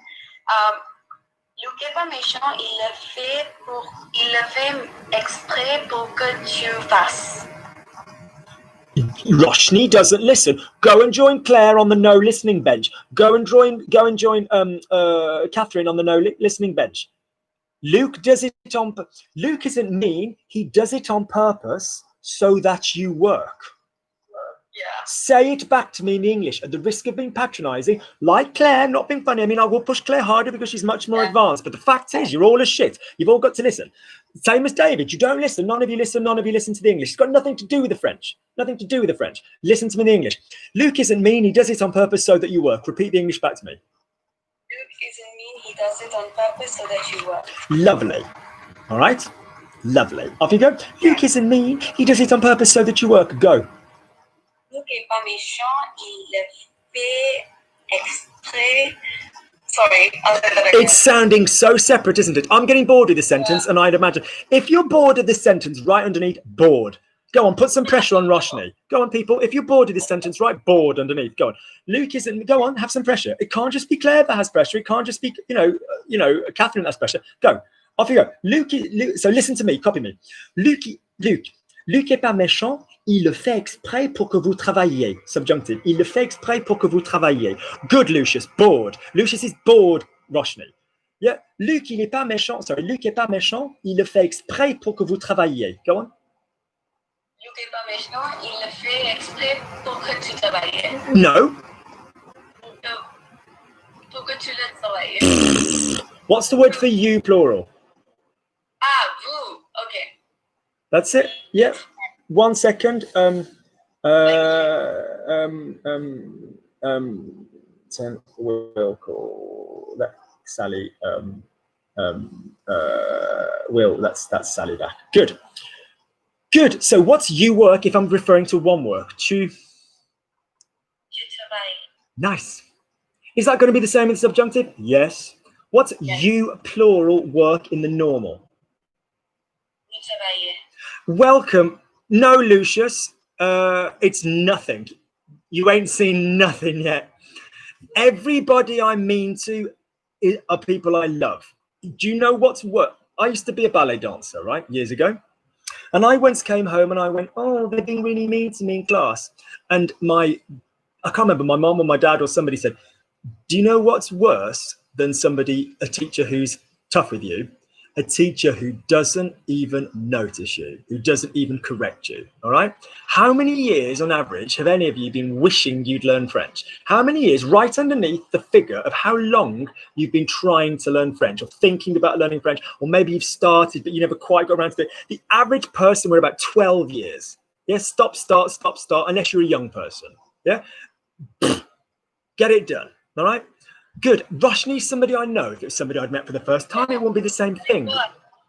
Luc est pas méchant, il le fait exprès pour que tu fasses. Roshni doesn't listen. Go and join Claire on the no listening bench. Go and join Catherine on the no listening bench. Luke does it on. Luke isn't mean. He does it on purpose so that you work. Yeah. Say it back to me in English at the risk of being patronizing, like Claire, not being funny. I mean, I will push Claire harder because she's much more advanced. But the fact is, you're all as shit. You've all got to listen. Same as David. You don't listen. None of you listen. None of you listen to the English. It's got nothing to do with the French. Nothing to do with the French. Listen to me in the English. Luke isn't mean. He does it on purpose so that you work. Repeat the English back to me. Luke isn't mean. He does it on purpose so that you work. Lovely. All right. Lovely. Off you go. Luke isn't mean. He does it on purpose so that you work. Go. Luc est pas méchant, il le fait exprès. Sorry, I'll say that again. It's sounding so separate, isn't it? I'm getting bored with this sentence, and I'd imagine if you're bored of this sentence, right underneath, bored. Go on, put some pressure on Roshni. Go on, people. If you're bored of this sentence, write bored underneath. Go on. Luke isn't. Go on, have some pressure. It can't just be Claire that has pressure. It can't just be, Catherine that has pressure. Go. Off you go. Luke. So listen to me. Copy me. Luke est pas méchant. Il le fait exprès pour que vous travailliez. Subjunctive. Il le fait exprès pour que vous travailliez. Good, Lucius. Bored. Lucius is bored, Roshni. Yeah. Luke, il est pas méchant. Sorry, Luke est pas méchant. Il le fait exprès pour que vous travailliez. Go on. Luc est pas méchant, il le fait exprès pour que tu travailles. No. Pour que tu le travailles. What's the word for you, plural? Vous. Okay. That's it. Yeah. 1 second. We'll call that Sally. Will. That's Sally back. Good. Good. So what's you work if I'm referring to one work? Tu travailles. Nice. Is that going to be the same in the subjunctive? Yes. What's you plural work in the normal? Tu travailles. Welcome. No, Lucius. It's nothing. You ain't seen nothing yet. Everybody I mean to are people I love. Do you know what's what? I used to be a ballet dancer, right? Years ago. And I once came home and I went, oh, they're being really mean to me in class. And I can't remember, my mom or my dad or somebody said, Do you know what's worse than a teacher who's tough with you? A teacher who doesn't even notice you, who doesn't even correct you, all right? How many years on average have any of you been wishing you'd learn French? How many years, right underneath the figure of how long you've been trying to learn French or thinking about learning French, or maybe you've started, but you never quite got around to it. The average person, we're about 12 years. Yeah, stop, start, unless you're a young person. Yeah, get it done, all right? Good. Roshni's somebody I know. If it's somebody I'd met for the first time, it won't be the same thing.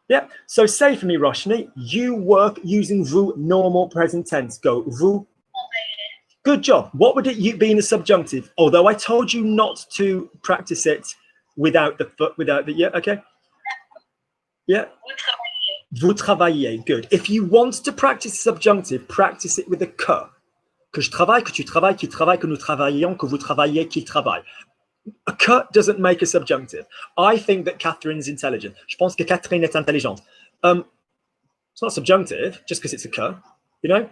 Yeah. So say for me, Roshni, you work using vous normal present tense. Go vous. Good job. What would it be in the subjunctive? Although I told you not to practice it without the yeah. Okay. Yeah. Vous travaillez. Good. If you want to practice subjunctive, practice it with a que. Que je travaille, que tu travailles, qu'il travaille, que nous travaillons, que vous travaillez, qu'il travaille. A que doesn't make a subjunctive. I think that Catherine's intelligent. Je pense que Catherine est intelligente. It's not subjunctive just because it's a que, you know.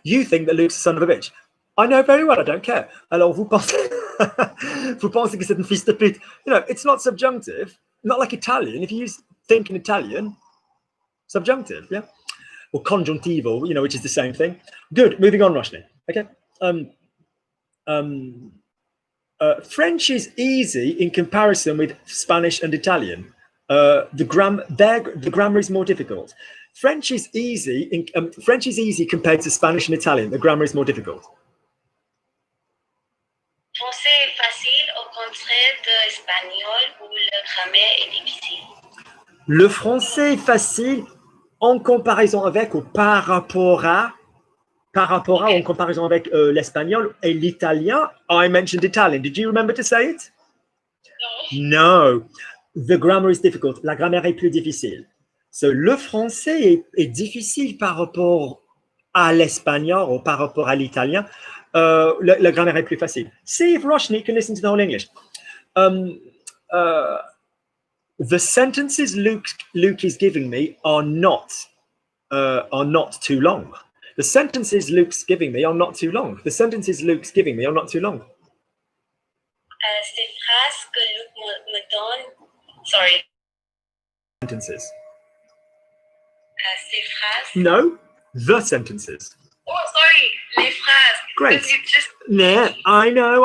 You think that Luke's a son of a bitch. I know very well, I don't care. Alors, vous pensez, vous pensez que c'est un fils de pute. You know, it's not subjunctive. Not like Italian. If you think in Italian, subjunctive, yeah. Or congiuntivo, you know, which is the same thing. Good. Moving on, Roshni. Okay. French is easy in comparison with Spanish and Italian. The grammar is more difficult. French is easy compared to Spanish and Italian. The grammar is more difficult. Français est facile au contraire de espagnol où le grammaire est difficile. Le français est facile en comparaison avec ou par rapport à en comparaison avec l'espagnol et l'italien. I mentioned Italian. Did you remember to say it? No. The grammar is difficult. La grammaire est plus difficile. So, le français est difficile par rapport à l'espagnol ou par rapport à l'italien. La grammaire est plus facile. See if Roshni can listen to the whole English. The sentences Luke is giving me are not too long. The sentences Luke's giving me are not too long. The sentences Luke's giving me are not too long. Ces phrases que Luc me donne, sorry. Sentences. Ces phrases. No, the sentences. Oh, sorry, les phrases. Great. Nah, I know.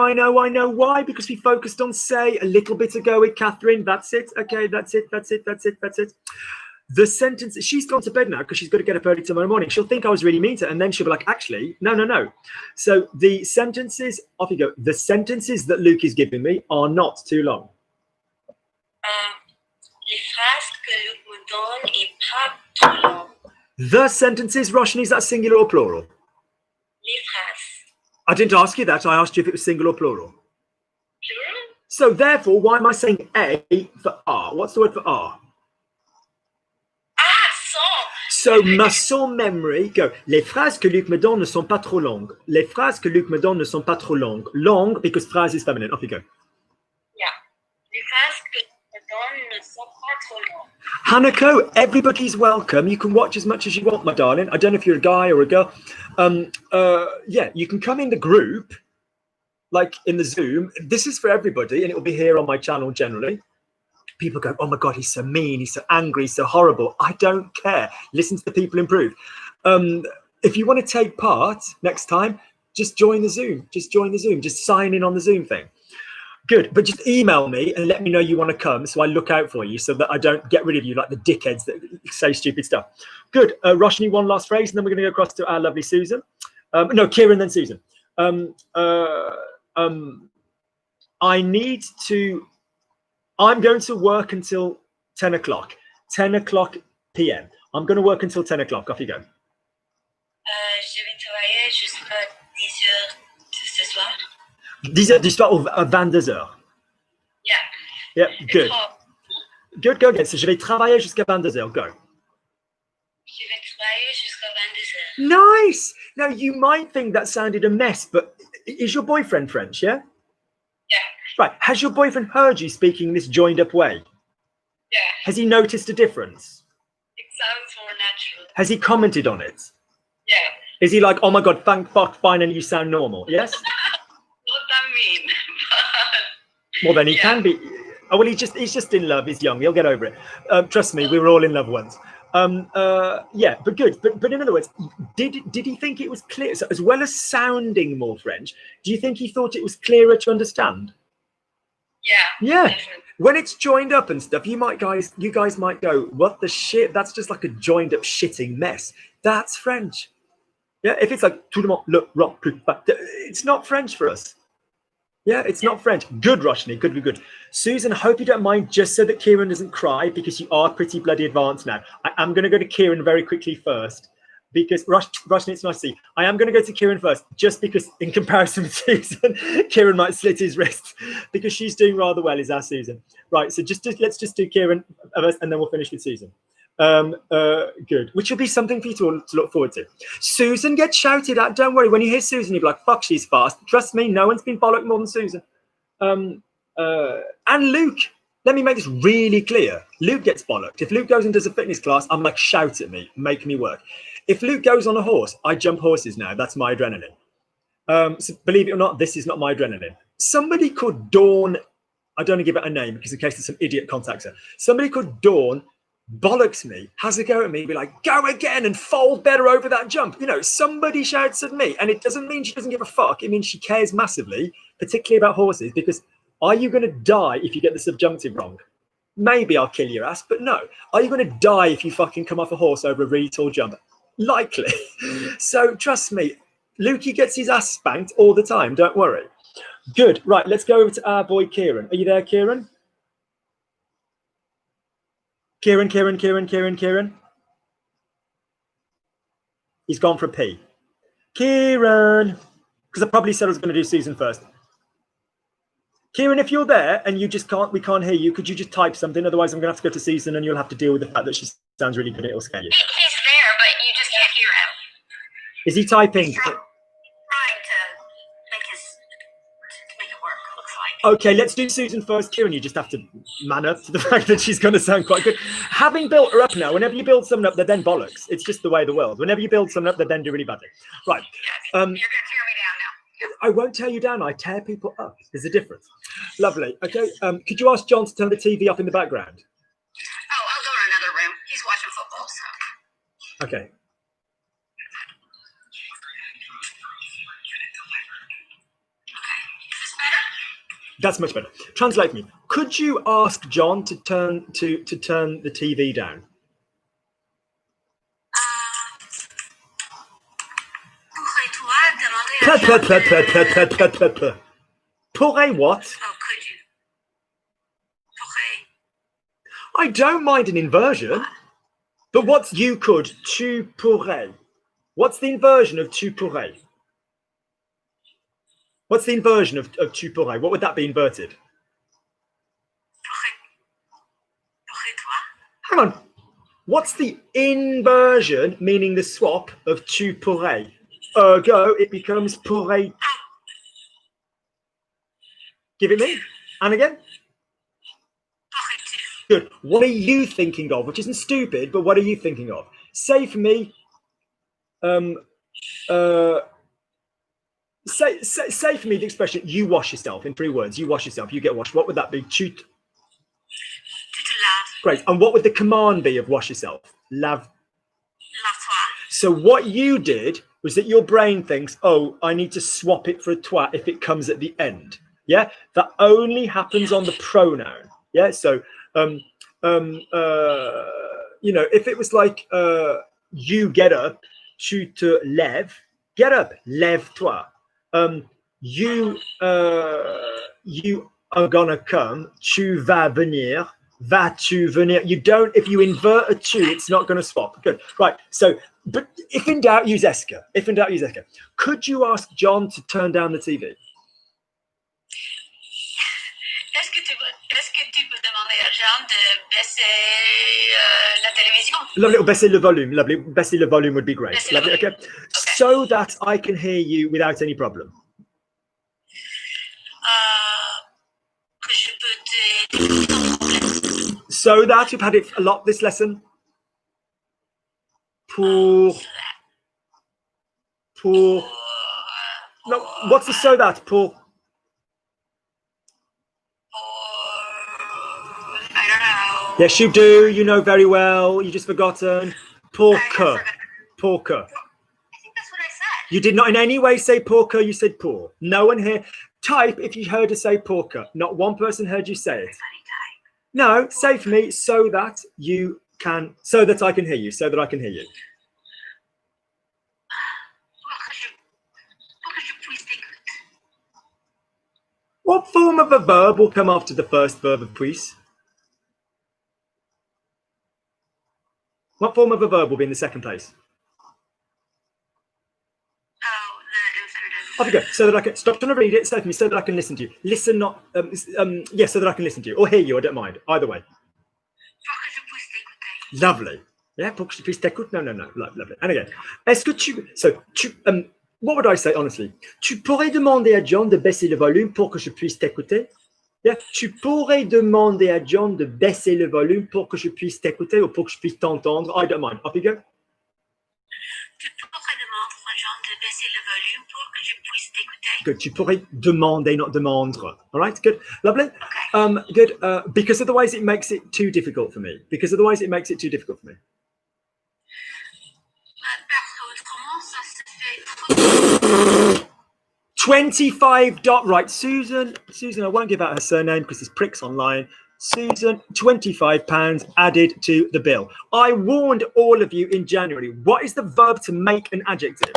Why? Because we focused on say a little bit ago with Catherine. That's it. Okay, that's it. The sentence, she's gone to bed now because she's got to get up early tomorrow morning. She'll think I was really mean to her, and then she'll be like, actually, no. So the sentences, off you go. The sentences that Luke is giving me are not too long. Les phrases que Luc me donne est pas trop long. The sentences, Roshni, is that singular or plural? Les phrases. I didn't ask you that. I asked you if it was singular or plural. Plural? So therefore, why am I saying A for R? What's the word for R? So, muscle memory, go. Les phrases que Luc me donne ne sont pas trop longues. Les phrases que Luc me donne ne sont pas trop longues. Long, because phrase is feminine. Off you go. Yeah. Les phrases que Luc me donne ne sont pas trop longues. Hanako, everybody's welcome. You can watch as much as you want, my darling. I don't know if you're a guy or a girl. Yeah, you can come in the group, like in the Zoom. This is for everybody, and it will be here on my channel generally. People go, oh my God, he's so mean, he's so angry, he's so horrible. I don't care. Listen to the people improve. If you want to take part next time, just join the Zoom. Just sign in on the Zoom thing. Good, but just email me and let me know you want to come so I look out for you so that I don't get rid of you like the dickheads that say stupid stuff. Good, Roshni, one last phrase, and then we're going to go across to our lovely Susan. No, Kieran, then Susan. I'm going to work until 10 o'clock p.m. I'm going to work until 10 o'clock. Off you go. Je vais travailler jusqu'à 10 heures ce soir. 10 heures du soir ou 22 heures? Yeah. Yeah, good. Good, go again. So, je vais travailler jusqu'à 22 heures. Go. Je vais travailler jusqu'à 22 heures. Nice. Now, you might think that sounded a mess, but is your boyfriend French, yeah? Yeah. Right. Has your boyfriend heard you speaking this joined up way? Yeah. Has he noticed a difference? It sounds more natural. Has he commented on it? Yeah. Is he like, oh my God, thank fuck, finally you sound normal? Yes? Not that mean, but Well, then he can be. Oh, well, he's just in love. He's young. He'll get over it. Trust me, we were all in love once. Yeah, but good. But in other words, did he think it was clear? So as well as sounding more French, do you think he thought it was clearer to understand? Yeah. Yeah. When it's joined up and stuff, you guys might go, what the shit? That's just like a joined up shitting mess. That's French. Yeah. If it's like tout le monde le rock, it's not French for us. Yeah, it's not French. Good, Roshni. Good. Susan, I hope you don't mind, just so that Kieran doesn't cry, because you are pretty bloody advanced now. I am going to go to Kieran very quickly first, because Roshni, it's nice to see you. I am going to go to Kieran first, just because in comparison with Susan, Kieran might slit his wrist, because she's doing rather well, is our Susan. Right, so let's just do Kieran, and then we'll finish with Susan. Good, which will be something for you to look forward to. Susan gets shouted at. Don't worry, when you hear Susan, you'll be like, fuck, she's fast. Trust me, no one's been bollocked more than Susan. And Luke, let me make this really clear. Luke gets bollocked. If Luke goes and does a fitness class, I'm like, shout at me, make me work. If Luke goes on a horse, I jump horses now. That's my adrenaline. So believe it or not, this is not my adrenaline. Somebody called Dawn, I don't want to give it a name because in case there's some idiot contacts her. Somebody called Dawn bollocks me, has a go at me, be like, go again and fold better over that jump. You know, somebody shouts at me, and it doesn't mean she doesn't give a fuck. It means she cares massively, particularly about horses, because are you going to die if you get the subjunctive wrong? Maybe I'll kill your ass, but no. Are you going to die if you fucking come off a horse over a really tall jump? Likely. So trust me, Lukey gets his ass spanked all the time. Don't worry. Good. Right, let's go over to our boy Kieran. Are you there, Kieran? Kieran. He's gone for a pee. Kieran, because I probably said I was going to do Susan first. Kieran, if you're there and we can't hear you, could you just type something? Otherwise, I'm going to have to go to Susan and you'll have to deal with the fact that she sounds really good. It'll scare you. He's there, but you just can't hear him. Is he typing? He's trying to make it work, looks like. Okay, let's do Susan first. Kieran, you just have to man up to the fact that she's going to sound quite good. Having built her up now, whenever you build someone up, they're then bollocks. It's just the way of the world. Whenever you build someone up, they then do really badly. Right. You're going to tear me down now. I won't tear you down. I tear people up. There's a difference. Lovely. Okay. Could you ask John to turn the TV up in the background? Oh, I'll go to another room. He's watching football, so. Okay. That's much better. Translate me. Could you ask John to turn the TV down? Pourrais what? Oh, could you? I don't mind an inversion, but what's you could? Tu pourrais. What's the inversion of tu pourrais? What's the inversion of tu pourrais? What would that be inverted? Hang on. What's the inversion, meaning the swap, of tu pourrais? Ergo, it becomes pourrais. Give it me. And again. Good. What are you thinking of? Which isn't stupid, but what are you thinking of? Say for me, say for me the expression, you wash yourself, in 3 words. You wash yourself, you get washed. What would that be? Tu Great. And what would the command be of wash yourself? Lave. So what you did was that your brain thinks, oh, I need to swap it for a toi if it comes at the end. Yeah, that only happens on the pronoun. Yeah, so you know, if it was like you get up, tu te lèves, get up, lève-toi. You are gonna come, tu vas venir, vas-tu venir. You don't, if you invert a tu, it's not gonna swap. Good, right. So, but if in doubt, use Esker. If in doubt, use Esker. Could you ask John to turn down the TV? Est-ce que tu peux demander à Jean de baisser la télévision? Lovely, or baisser le volume. Lovely, baisser le volume would be great. Lovely, okay. So that I can hear you without any problem. So that you've had it a lot this lesson. Pour. No, what's the so that? Pour. Yes, you do. You know very well. You just forgotten. Porker. Porker. I think that's what I said. You did not in any way say porker. You said poor. No one here. Type if you heard her say porker. Not one person heard you say it. Funny type. No, say for me so that you can, so that I can hear you, so that I can hear you. Pour que je puisse t'écouter. What form of a verb will come after the first verb of puis? What form of a verb will be in the second place? Oh, the infinitive. Off you go, so that I can, stop trying to read it, say for me, so that I can listen to you. Listen, not, yeah, so that I can listen to you, or hear you, I don't mind, either way. Pour que je puisse t'écouter. Lovely. Yeah, pour que je puisse t'écouter. No, lovely. And again, est-ce que tu, what would I say, honestly? Tu pourrais demander à John de baisser le volume pour que je puisse t'écouter? Yeah, tu pourrais demander à John de baisser le volume pour que je puisse t'écouter ou pour que je puisse t'entendre? I don't mind. Off you go. Tu pourrais demander à John de baisser le volume pour que je puisse t'écouter. Good. Tu pourrais demander, not demandre. All right. Good. Lovely. Good. Because otherwise it makes it too difficult for me. Because otherwise it makes it too difficult for me. Parce qu'autrement, ça se fait trop. 25 dot right. Susan, I won't give out her surname because there's pricks online. Susan, £25 added to the bill. I warned all of you in January. What is the verb to make an adjective?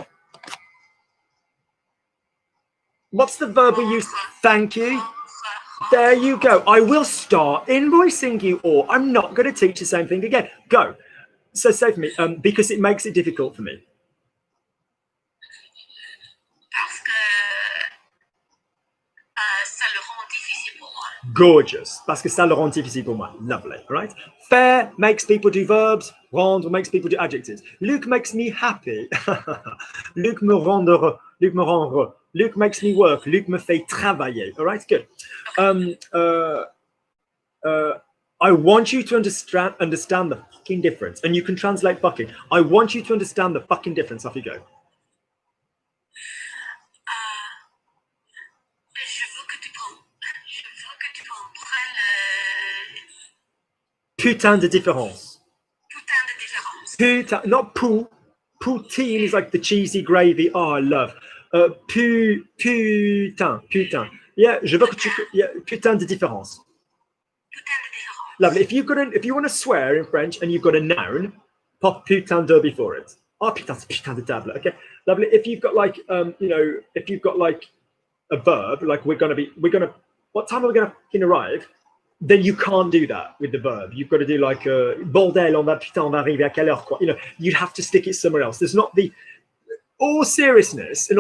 What's the verb we use? Thank you. There you go. I will start invoicing you all. I'm not going to teach the same thing again. Go. So say for me, because it makes it difficult for me. Parce que ça le rend difficile pour moi. Gorgeous. Parce que ça le rend difficile pour moi. Lovely. Right? Faire makes people do verbs. Rendre makes people do adjectives. Luc makes me happy. Luc me rend heureux. Luc me rend heureux. Luc makes me work. Luc me fait travailler. All right? Good. I want you to understand the fucking difference. And you can translate fucking. I want you to understand the fucking difference. Off you go. Je veux que tu comprennes le Putain de différence. putain de différence. Putain, not pou. Poutine is like the cheesy gravy. Oh, I love. Putain. Yeah, je veux que tu. Yeah, putain de différence. Putain de différence. Lovely. If you want to swear in French and you've got a noun, pop putain de before it. Oh, putain de table. Okay. Lovely. If you've got like if you've got like a verb, like what time are we gonna fucking arrive? Then you can't do that with the verb. You've got to do like bordel, on va arriver à quelle heure, quoi. You know, you'd have to stick it somewhere else. There's not the in all seriousness,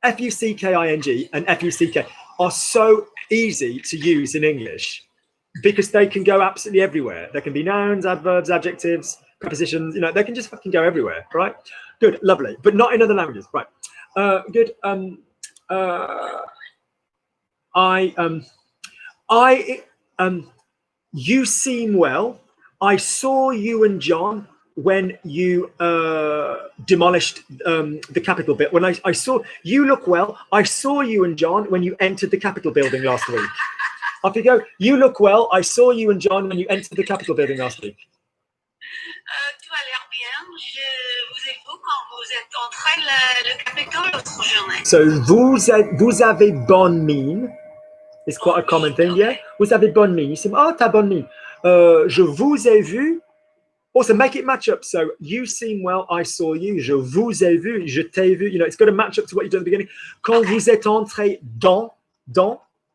F-U-C-K-I-N-G and F-U-C-K are so easy to use in English because they can go absolutely everywhere. They can be nouns, adverbs, adjectives, prepositions, you know, they can just fucking go everywhere, right? Good, lovely, but not in other languages, right? Good. You seem well. I saw you and John when you demolished the Capitol bit. When I saw you look well, I saw you and John when you entered the Capitol building last week. Off you go. You look well. I saw you and John when you entered the Capitol building last week. Tu as l'air bien. Je vous ai vu quand vous êtes entré le Capitole l'autre journée. So vous avez bonne mine. It's quite a common thing, yeah. Vous avez bonne mine. You say, oh, t'as bonne mine. Je vous ai vu. Also, make it match up. So you seem well, I saw you. Je vous ai vu, je t'ai vu. You know, it's got to match up to what you did at the beginning. Quand vous êtes entré dans,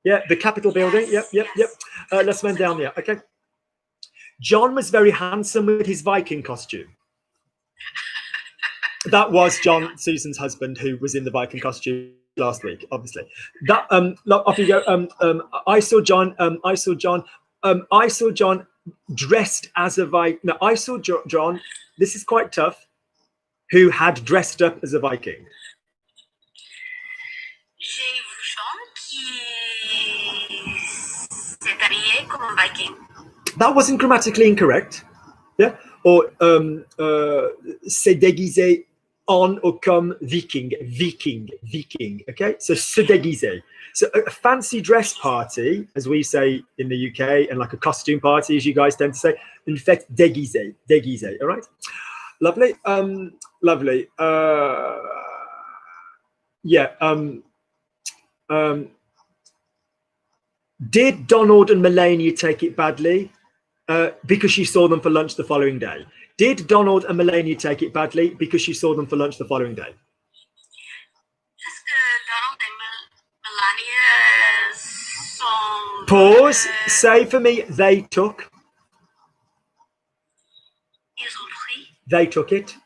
yeah, the Capitol building. Yep. La semaine dernière. Okay. John was very handsome with his Viking costume. That was Susan's husband, who was in the Viking costume last week, obviously. That off you go. I saw John. I saw John dressed as a Viking. No, I saw John. This is quite tough. Who had dressed up as a Viking? J'ai vu Jean qui s'est habillé comme un Viking. That wasn't grammatically incorrect. Yeah. Or s'est déguisé on or comme viking, viking. Okay, so se déguiser. So a fancy dress party, as we say in the UK, and like a costume party, as you guys tend to say, in fact, déguisé. All right, lovely, lovely. Yeah. Did Donald and Melania take it badly because she saw them for lunch the following day? Did Donald and Melania take it badly because she saw them for lunch the following day? Est-ce que Donald et Melania sont... Pause. Say for me, they took. Ils ont pris. They took it.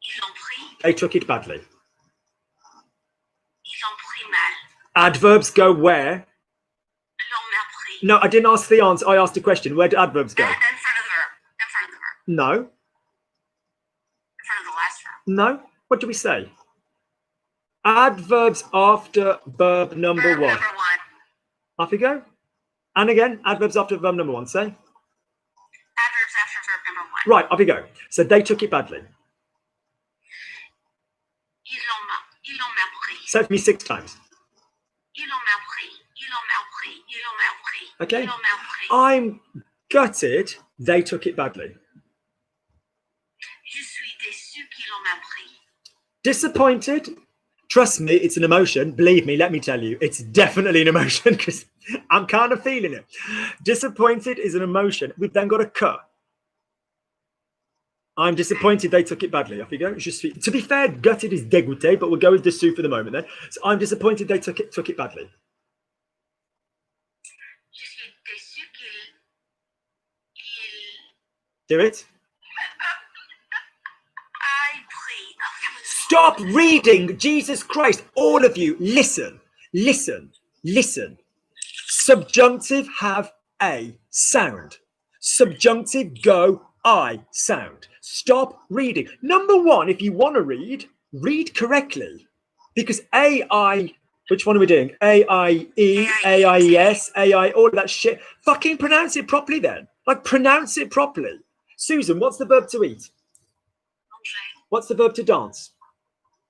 Ils ont pris. They took it badly. Ils ont pris mal. Adverbs go where? L'ont mal pris. No, I didn't ask the answer. I asked a question. Where do adverbs go? In front of the verb. In front of the verb. No. In front of the last verb. No. What do we say? Adverbs after verb number Verb one. number one. Off you go. And again, adverbs after verb number one. Say. Adverbs after verb number one. Right, off you go. So they took it badly. Ils l'ont mal pris. Say it for me 6 times. Ils l'ont mal pris. Ils l'ont mal pris. Ils l'ont mal pris. Okay. Ils l'ont mal pris. I'm gutted they took it badly. Je suis déçu qu'ils l'ont mal pris. Disappointed. Trust me, it's an emotion. Believe me, let me tell you, it's definitely an emotion because I'm kind of feeling it. Disappointed is an emotion. We've then got a "que." I'm disappointed they took it badly. Off you go. To be fair, gutted is dégoûté, but we'll go with dessous for the moment then. So I'm disappointed they took it badly. Je suis déçu qu'ils... Do it. aient pris. Stop reading. Jesus Christ. All of you, listen. Subjunctive have a sound. Subjunctive go I sound. Stop reading. Number one, if you want to read correctly. Because AI, which one are we doing? AIE, AIES, AI, all of that shit. Fucking pronounce it properly then. Like, pronounce it properly. Susan, what's the verb to eat? Manger. What's the verb to dance?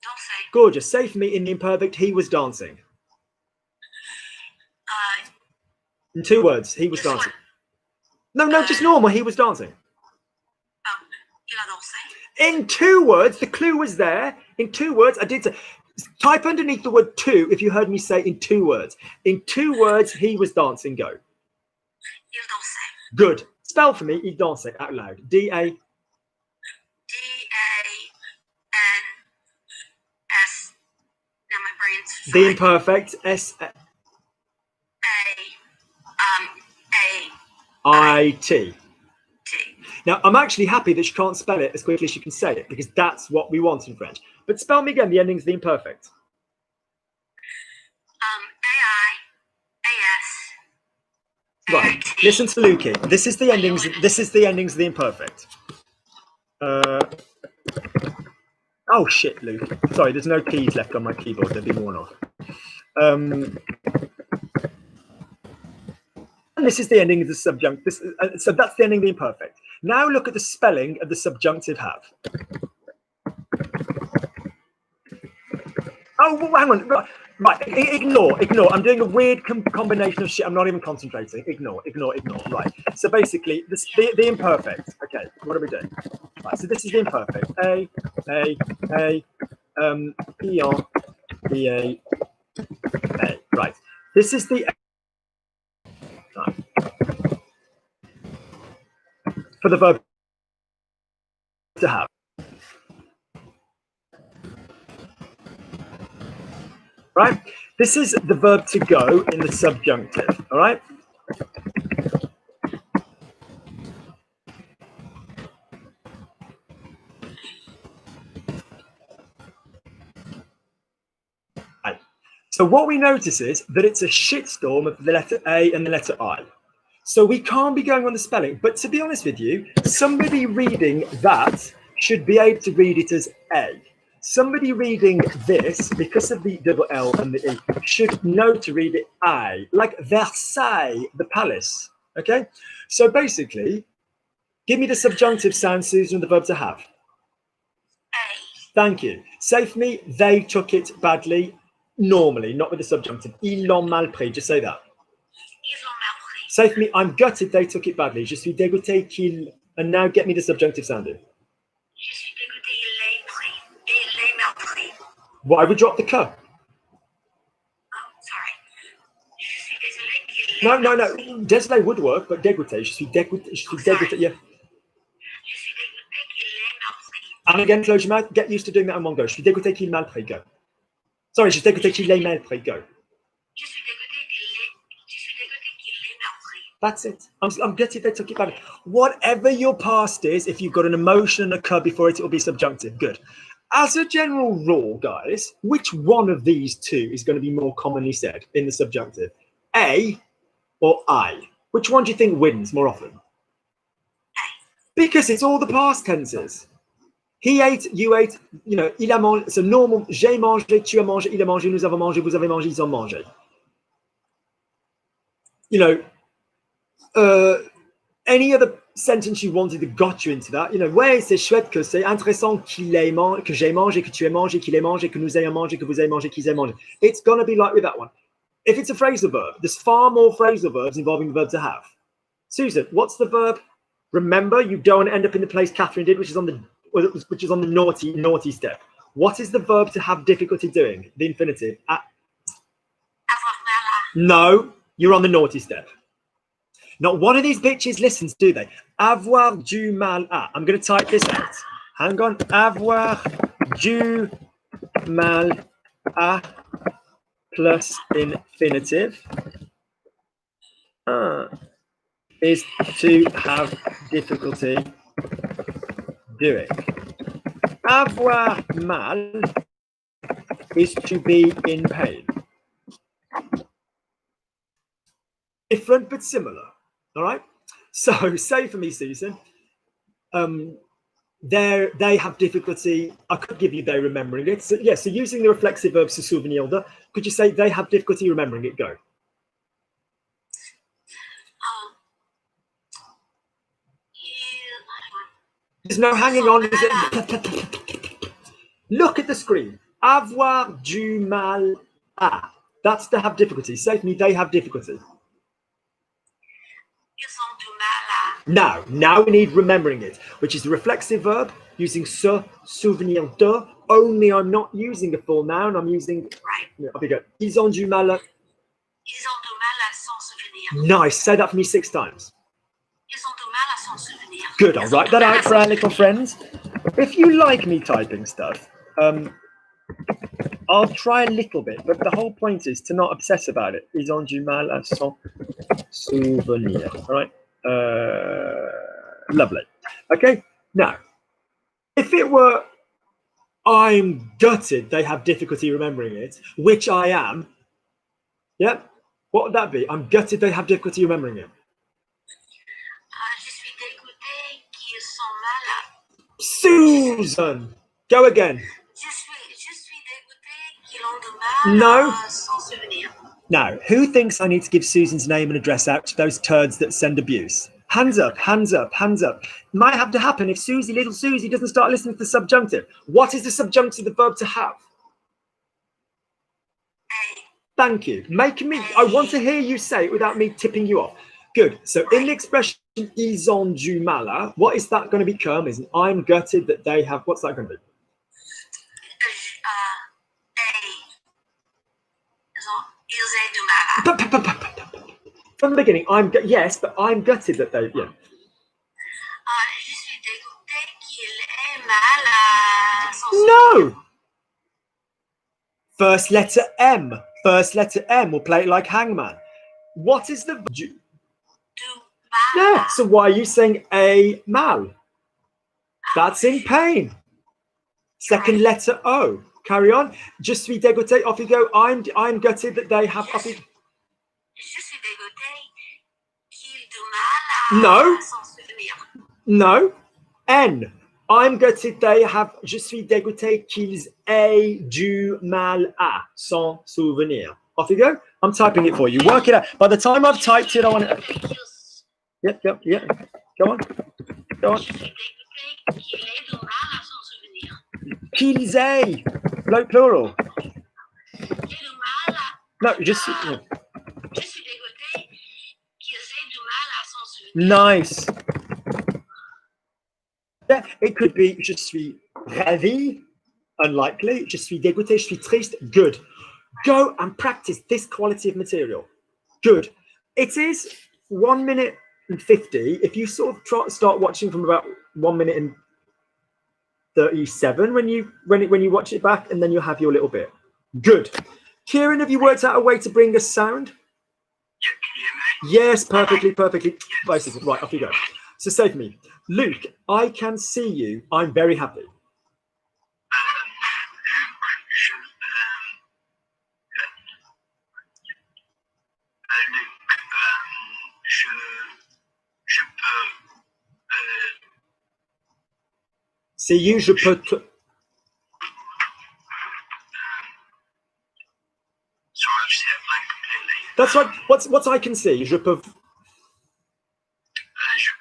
Danser. Gorgeous. Say for me in the imperfect, he was dancing. In 2 words, he was dancing. No, just normal. He was dancing. Il a dansé. In 2 words, the clue was there. In 2 words, I did say, type underneath the word "to" if you heard me say in 2 words. In 2 words, he was dancing. Go. Il dansait. Good. Spell for me, il dansait out loud. D-A. D-A-N-S. Now my brain's The fried. imperfect. S-A-I-T. T. Now, I'm actually happy that she can't spell it as quickly as she can say it, because that's what we want in French. But spell me again the endings of the imperfect. A-I-A-S. Right. Listen to Lukey. This is the endings. This is the endings of the imperfect. Oh shit, Luke. Sorry, there's no keys left on my keyboard. They've been worn off. And this is the ending of the subjunctive. So that's the ending of the imperfect. Now look at the spelling of the subjunctive have. Oh, well, hang on. Right, ignore. I'm doing a weird combination of shit. I'm not even concentrating. Ignore. Right. So basically, the imperfect. Okay, what are we doing? Right, so this is the imperfect. A, E-A. Right. This is the... Right. For the verb to have. Right? This is the verb to go in the subjunctive. All right? Right. So what we notice is that it's a shitstorm of the letter A and the letter I. So we can't be going on the spelling. But to be honest with you, somebody reading that should be able to read it as A. Somebody reading this, because of the double L and the E, should know to read it I, like Versailles, the palace. Okay? So basically, give me the subjunctive sound, Susan, and the verb to have. Thank you. Say for me, they took it badly. Normally, not with the subjunctive. Ils l'ont mal pris. Just say that. Ils ont mal pris. Say for me, I'm gutted they took it badly. Je suis dégoûté qu'ils... And now get me the subjunctive sounding. Je suis dégoûté, il l'ait pris. Il l'ait mal pris. Why would drop the K? Oh, sorry. Je suis désolé qu'il l'ait mal pris. No. Désolé would work, but dégoûté. Je suis dégoûté. Yeah. Je suis dégoûté qu'il l'ait mal pris. And again, close your mouth. Get used to doing that in one go. Je suis dégoûté qu'il mal pris. Go. Sorry, je suis dégoûté qu'il l'ait mal pris. Go. Je suis dégoûté qu'il l'ait mal pris. That's it. I'm gutted they took it badly. Whatever your past is, if you've got an emotion and a K before it, it'll be subjunctive. Good. As a general rule, guys, which one of these two is going to be more commonly said in the subjunctive? A or I? Which one do you think wins more often? Because it's all the past tenses. He ate, you ate, you know, il a mangé. It's a normal, j'ai mangé, tu as mangé, il a mangé, nous avons mangé, vous avez mangé, ils ont mangé. You know, any other sentence you wanted that got you into that, you know, ouais, c'est chouette que c'est intéressant qu'il ait mangé, que j'ai mangé, que tu aies mangé, qu'il ait mangé, que nous ayons mangé, que vous ayez mangé, qu'ils aient mangé. It's going to be like with that one. If it's a phrasal verb, there's far more phrasal verbs involving the verb to have. Susan, what's the verb? Remember, you don't want to end up in the place Catherine did, which is on the naughty step. What is the verb to have difficulty doing? The infinitive. Avoir mal à. No, you're on the naughty step. Not one of these bitches listens, do they? Avoir du mal à. I'm going to type this out. Hang on. Avoir du mal à plus infinitive is to have difficulty doing. Avoir mal is to be in pain. Different but similar. All right. So say for me, Susan, they have difficulty. I could give you they remembering it. So, yeah, so using the reflexive verb se souvenir de, could you say they have difficulty remembering it? Go. There's no hanging on. Look at the screen. Avoir du mal à. That's to have difficulty. Say to me, they have difficulty. Ils ont du mal à. Now we need remembering it, which is the reflexive verb using se souvenir de. Only I'm not using a full noun. I'm using. Right. Yeah, off you go. Ils ont du mal à. Ils ont du mal à s'en souvenir. Nice. Say that for me 6 times. Ils ont du mal à s'en souvenir. Good. I'll write that out for our little friends. If you like me typing stuff, I'll try a little bit, but the whole point is to not obsess about it. Ils ont du mal à s'en souvenir. All right. Lovely. Okay. Now, if it were, I'm gutted they have difficulty remembering it, which I am. Yeah. What would that be? I'm gutted they have difficulty remembering it. Je suis dégoûté qu'ils sont malades. Susan, go again. Je suis dégoûté qu'ils ont du mal à s'en souvenir. Now, who thinks I need to give Susan's name and address out to those turds that send abuse? Hands up, hands up, hands up. Might have to happen if Susie, little Susie, doesn't start listening to the subjunctive. What is the subjunctive of the verb to have? Thank you. I want to hear you say it without me tipping you off. Good. So in the expression ils ont du mal à, what is that going to become? Is I'm gutted that they have, what's that going to be? Ils ont du mal à. From the beginning, yes, but I'm gutted that they, yeah. Je suis dégoûté qu'il ait mal à s'en souvenir. No! First letter M. First letter M. We'll play it like hangman. What is the... Du mal. Yeah, so why are you saying a mal? That's in pain. Second letter O. Carry on. Je suis dégoûté. Off you go. I'm gutted that they have... Je suis dégoûté qu'il ait du mal à s'en souvenir. No. N. I'm gutted they have... Je suis dégoûté qu'ils aient du mal à s'en souvenir. Off you go. I'm typing it for you. Work it out. By the time I've typed it, I want to... Yep. Go on. Je suis dégoûté qu'il ait du mal à s'en souvenir. Qu'ils aient. Plural. J'ai du mal à... No, just. Yeah. Je suis dégoûtée qu'ils aient du mal à s'en souvenir. Nice. Yeah, it could be je suis ravi, unlikely. Je suis dégoûté, je suis triste, good. Go and practice this quality of material. Good. It is 1 minute and 50. If you sort of start watching from about 1 minute and 37 when you watch it back, and then you'll have your little bit. Good. Kieran, have you worked out a way to bring us sound? Yeah, can you hear me? Yes, perfectly. Right, off you go. So say for me, Luke, I can see you. I'm very happy. Luke, je peux See you, je peux. sorry, I've just hit blank completely. That's right. What's I can see? Je peux. Je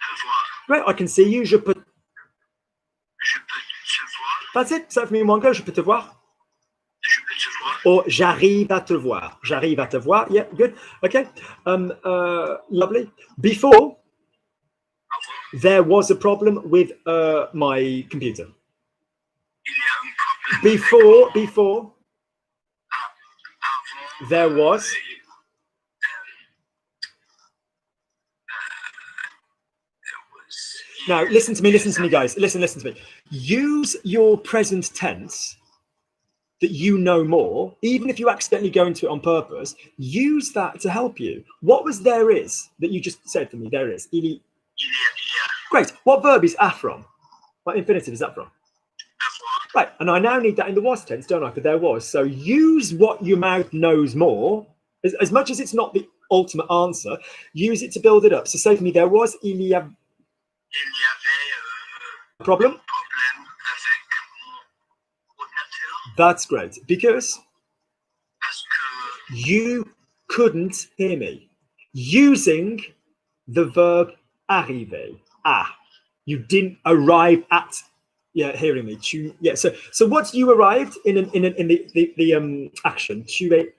peux voir. Right, I can see you. Je peux. Je peux te voir. That's it. Say for me in one go. Je peux te voir. Je peux te voir. Or j'arrive à te voir. J'arrive à te voir. Yeah, good. Okay. Lovely. Before, there was a problem with my computer. Il y a un problème. Before, Avant, there was. Now, listen to me, guys. Listen to me. Use your present tense that you know more, even if you accidentally go into it on purpose. Use that to help you. What was there is that you just said to me? There is. il y a Great. What verb is a from? What infinitive is that from? avoir. Right. And I now need that in the was tense, don't I? For there was. So use what your mouth knows more. As much as it's not the ultimate answer, use it to build it up. So say to me, there was, il y a Il y avait problem. problème avec mon ordinateur That's great. Because parce que you couldn't hear me. Using the verb arriver. You didn't arrive at hearing me. So what you arrived in the action. Tu es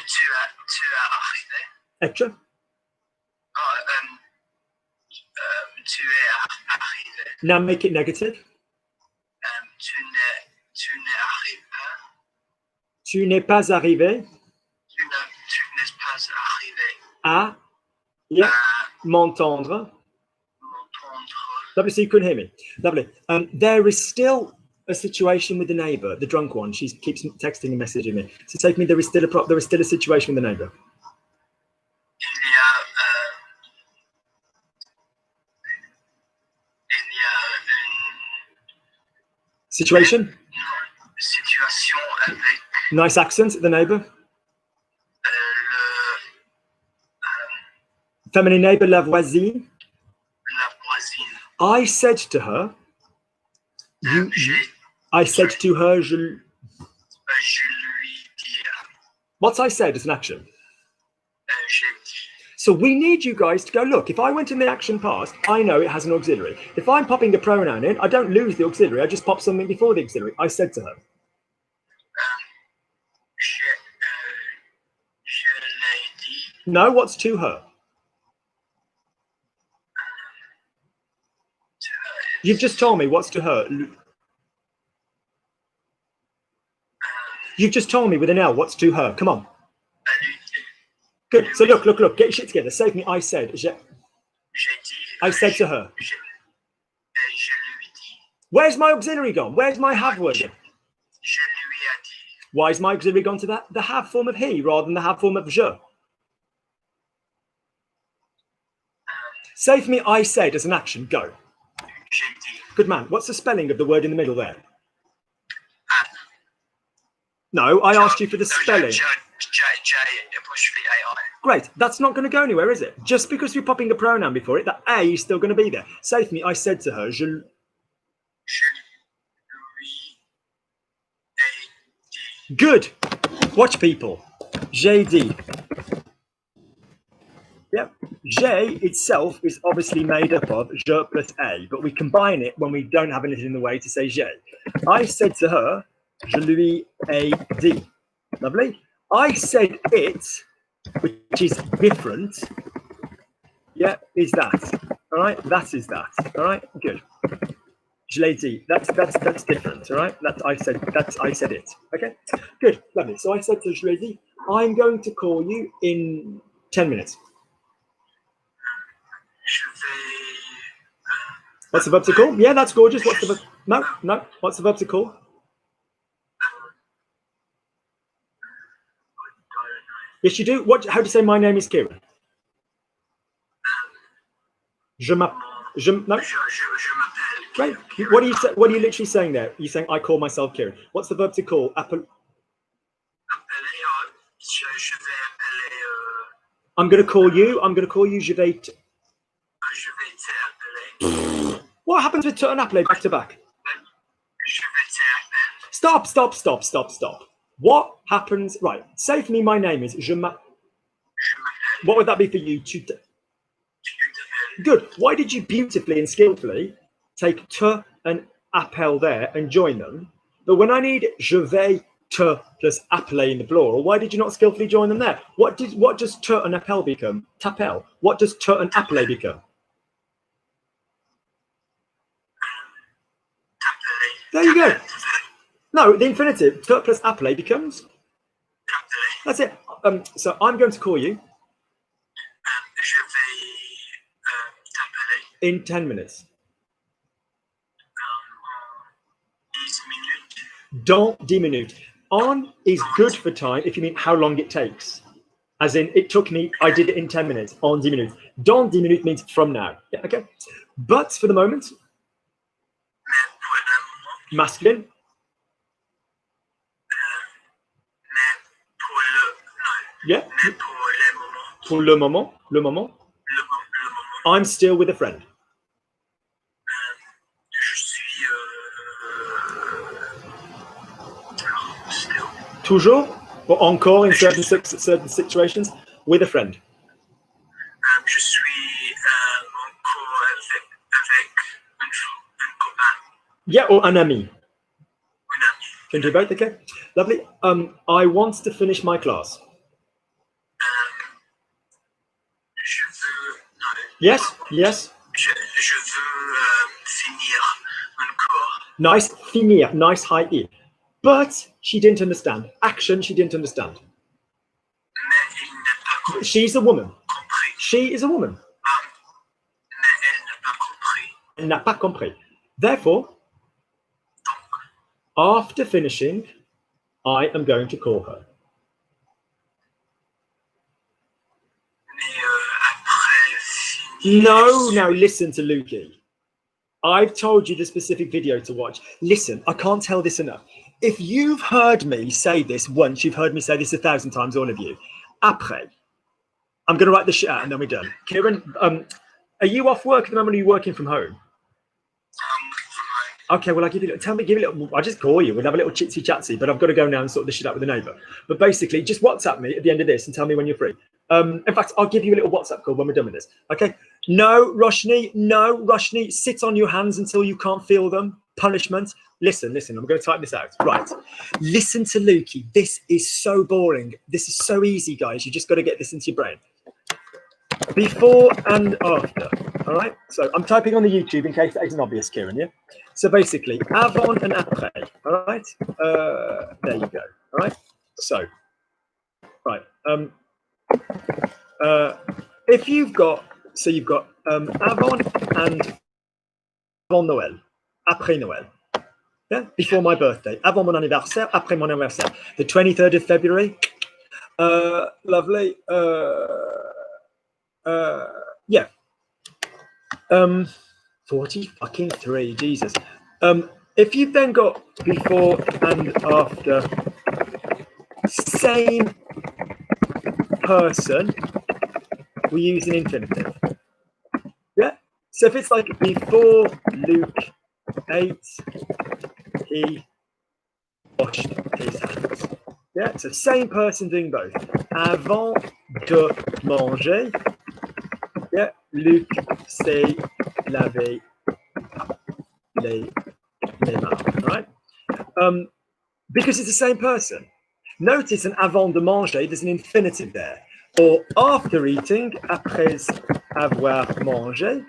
tu as arrivé. être. Tu es arrivé. Now make it negative. Tu n'arrives pas. Tu n'es pas arrivé Tu n'es pas arrivé à m'entendre. m'entendre. Lovely, so you couldn't hear me. Lovely. There is still a situation with the neighbour, the drunk one. She keeps texting and messaging me. So take me. There is still a situation with the neighbour. Il y a une Situation. situation avec Nice accent. The neighbour. le Feminine neighbour, la voisine. la voisine. I said to her. I said to her. Je lui dis. What's I said as an action? J'ai dit. So we need you guys to go, look, if I went in the action past, I know it has an auxiliary. If I'm popping a pronoun in, I don't lose the auxiliary. I just pop something before the auxiliary. I said to her. Je l'ai dit. No, what's to her? You've just told me what's to her. You've just told me with an L what's to her. Come on. Good. So look. Get your shit together. Save me. I said. I said to her. Je lui dis. Where's my auxiliary gone? Where's my have word? Je lui ai dit. Why is my auxiliary gone to the have form of he rather than the have form of je? Say for me, I said as an action. Go. J'ai dit. Good man. What's the spelling of the word in the middle there? No, I asked you for the spelling. Great. That's not going to go anywhere, is it? Just because you're popping a pronoun before it, the A is still going to be there. Say to me, I said to her, je lui ai dit. Good. Watch people. J'ai dit. Yep. J'ai itself is obviously made up of je plus a, but we combine it when we don't have anything in the way to say j'ai. I said to her, je lui ai dit. Lovely. I said it, which is different. Yeah, is that. All right, that is that. All right, good. Je l'ai dit. That's different. All right, I said it. Okay, good, lovely. So I said to je l'ai dit, I'm going to call you in 10 minutes. What's the verb to call? Yeah, that's gorgeous. What's the verb? No. What's the verb to call? Yes, you do. What? How do you say my name is Kieran? Je m'appelle. No. Great. What are you literally saying there? You're saying I call myself Kieran. What's the verb to call? I'm going to call you. Je vais. What happens with te and appeler back to back? Stop. What happens? Right. Say for me, my name is je m'appelle. What would that be for you? Good. Why did you beautifully and skillfully take te and appel there and join them? But when I need je vais te plus appeler in the plural, why did you not skillfully join them there? What does te and appel become? T'appelle. What does te and appeler become? There you go. No, the infinitive, te plus appeler becomes. That's it. So I'm going to call you in 10 minutes. Dans 10 minutes. En is good for time if you mean how long it takes. As in, it took me, I did it in 10 minutes. En 10 minutes. Dans 10 minutes means from now. Yeah, okay. But for the moment, masculine. Yeah. Pour le moment. I'm still with a friend. Toujours or encore in certain situations with a friend. Je suis encore avec un copain. Yeah, or un ami. Can do both, okay? Lovely. I want to finish my class. Je veux. Yes. Je veux finir mon cours. Nice, finir, nice high E. But she didn't understand. Action, she didn't understand. Mais il n'a pas compris. She's a woman. She is a woman. Mais elle n'a pas compris. Elle n'a pas compris. Therefore, after finishing, I am going to call her. No, listen to Lukey. I've told you the specific video to watch. Listen, I can't tell this enough. If you've heard me say this once, you've heard me say this 1,000 times, all of you. Après. I'm going to write the shit out and then we're done. Kieran, are you off work at the moment or are you working from home? Okay, well, give you a little, I'll just call you. We'll have a little chitsy chatsy, but I've got to go now and sort this shit out with the neighbour. But basically, just WhatsApp me at the end of this and tell me when you're free. In fact, I'll give you a little WhatsApp call when we're done with this. Okay. No, Roshni, sit on your hands until you can't feel them. Punishment. Listen, I'm going to type this out. Right. Listen to Lukey. This is so boring. This is so easy, guys. You just got to get this into your brain. Before and after. All right. So I'm typing on the YouTube in case that isn't obvious, Kieran. Yeah. So basically, avant and après. All right. There you go. All right. So, right. If you've got, you've got avant and avant Noël, après Noël. Yeah, before my birthday, avant mon anniversaire, après mon anniversaire. The 23rd of February. Lovely. Yeah. 43, Jesus. If you've then got before and after, same person, we use an infinitive. Yeah. So if it's like before Luke ate, he washed his hands. Yeah. So same person doing both. Avant de manger, Luc s'est lavé les mains. Right? Because it's the same person. Notice an avant de manger, there's an infinitive there. Or after eating, après avoir mangé.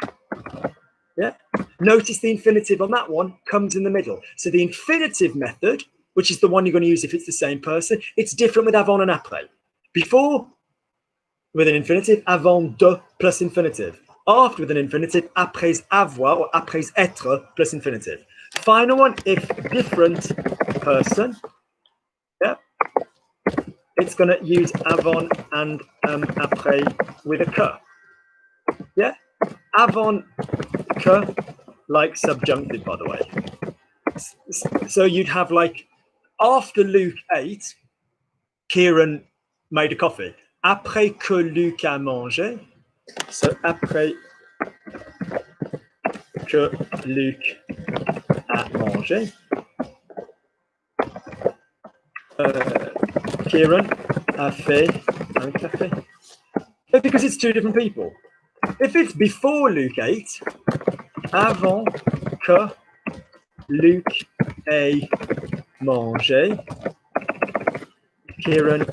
Yeah. Notice the infinitive on that one comes in the middle. So the infinitive method, which is the one you're going to use if it's the same person, it's different with avant and après. Before, with an infinitive, avant de plus infinitive. After, with an infinitive, après avoir or après être plus infinitive. Final one, if different person, yeah, it's going to use avant and après with a que. Yeah, avant que, like subjunctive, by the way. So you'd have like, after Luke ate, Kieran made a coffee. Après que Luc a mangé, so après que Luc a mangé, Kieran a fait un café. Because it's two different people. If it's before Luke ate, avant que Luc ait mangé, Kieran,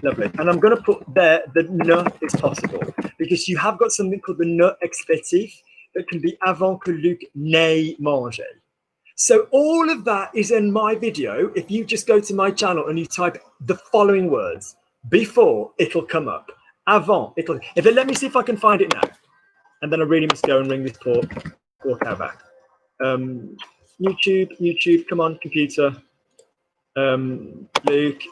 lovely. And I'm going to put there the ne is possible because you have got something called the ne expletif that can be avant que Luc n'ait mangé. So all of that is in my video. If you just go to my channel and you type the following words, before, it'll come up. Avant, it'll. Let me see if I can find it now. And then I really must go and ring this poor cow back. YouTube, come on, computer. Luke,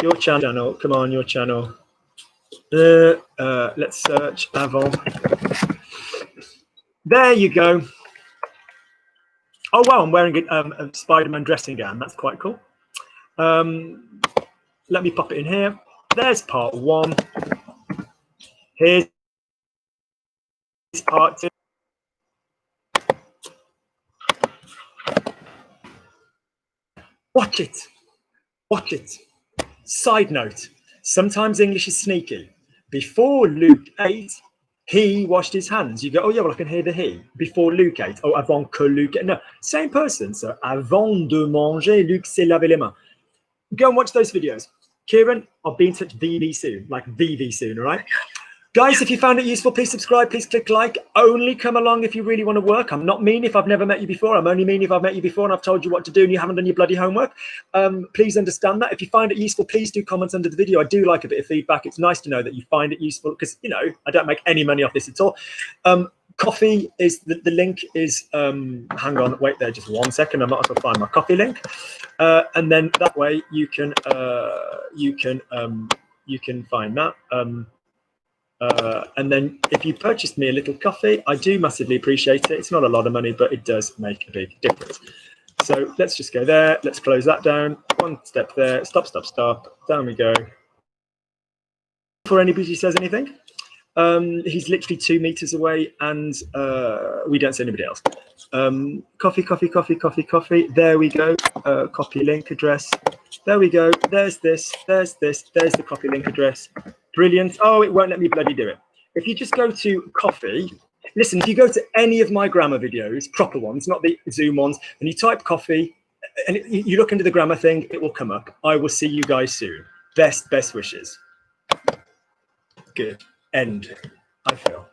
your channel, come on, your channel. Let's search avant. There you go. Oh wow, I'm wearing a Spider-Man dressing gown. That's quite cool. Let me pop it in here. There's part one. Here's part two. Watch it. Watch it. Side note, sometimes English is sneaky. Before Luke ate, he washed his hands. You go, oh yeah, well I can hear the he. Before Luke ate, oh avant que Luc ate. No, same person. So avant de manger, Luc s'est lavé les mains. Go and watch those videos. Kieran, I'll be in touch VV soon, like VV soon, all right? Guys, if you found it useful, please subscribe, please click like. Only come along if you really want to work. I'm not mean if I've never met you before. I'm only mean if I've met you before and I've told you what to do and you haven't done your bloody homework. Please understand that. If you find it useful, please do comment under the video. I do like a bit of feedback. It's nice to know that you find it useful because, you know, I don't make any money off this at all. Coffee is, the link is, hang on, wait there just 1 second. I might as well find my coffee link. And then that way you can find that. And then if you purchased me a little coffee, I do massively appreciate it. It's not a lot of money, but it does make a big difference. So let's just go there. Let's close that down. One step there. Stop. Down we go. Before anybody says anything, he's literally 2 meters away and we don't see anybody else. Coffee. There we go. Copy link address. There we go. There's this. There's the copy link address. Brilliant. Oh, it won't let me bloody do it. If you just go to coffee, listen, if you go to any of my grammar videos, proper ones, not the Zoom ones, and you type coffee and you look into the grammar thing, it will come up. I will see you guys soon. Best wishes. Good. End, I feel.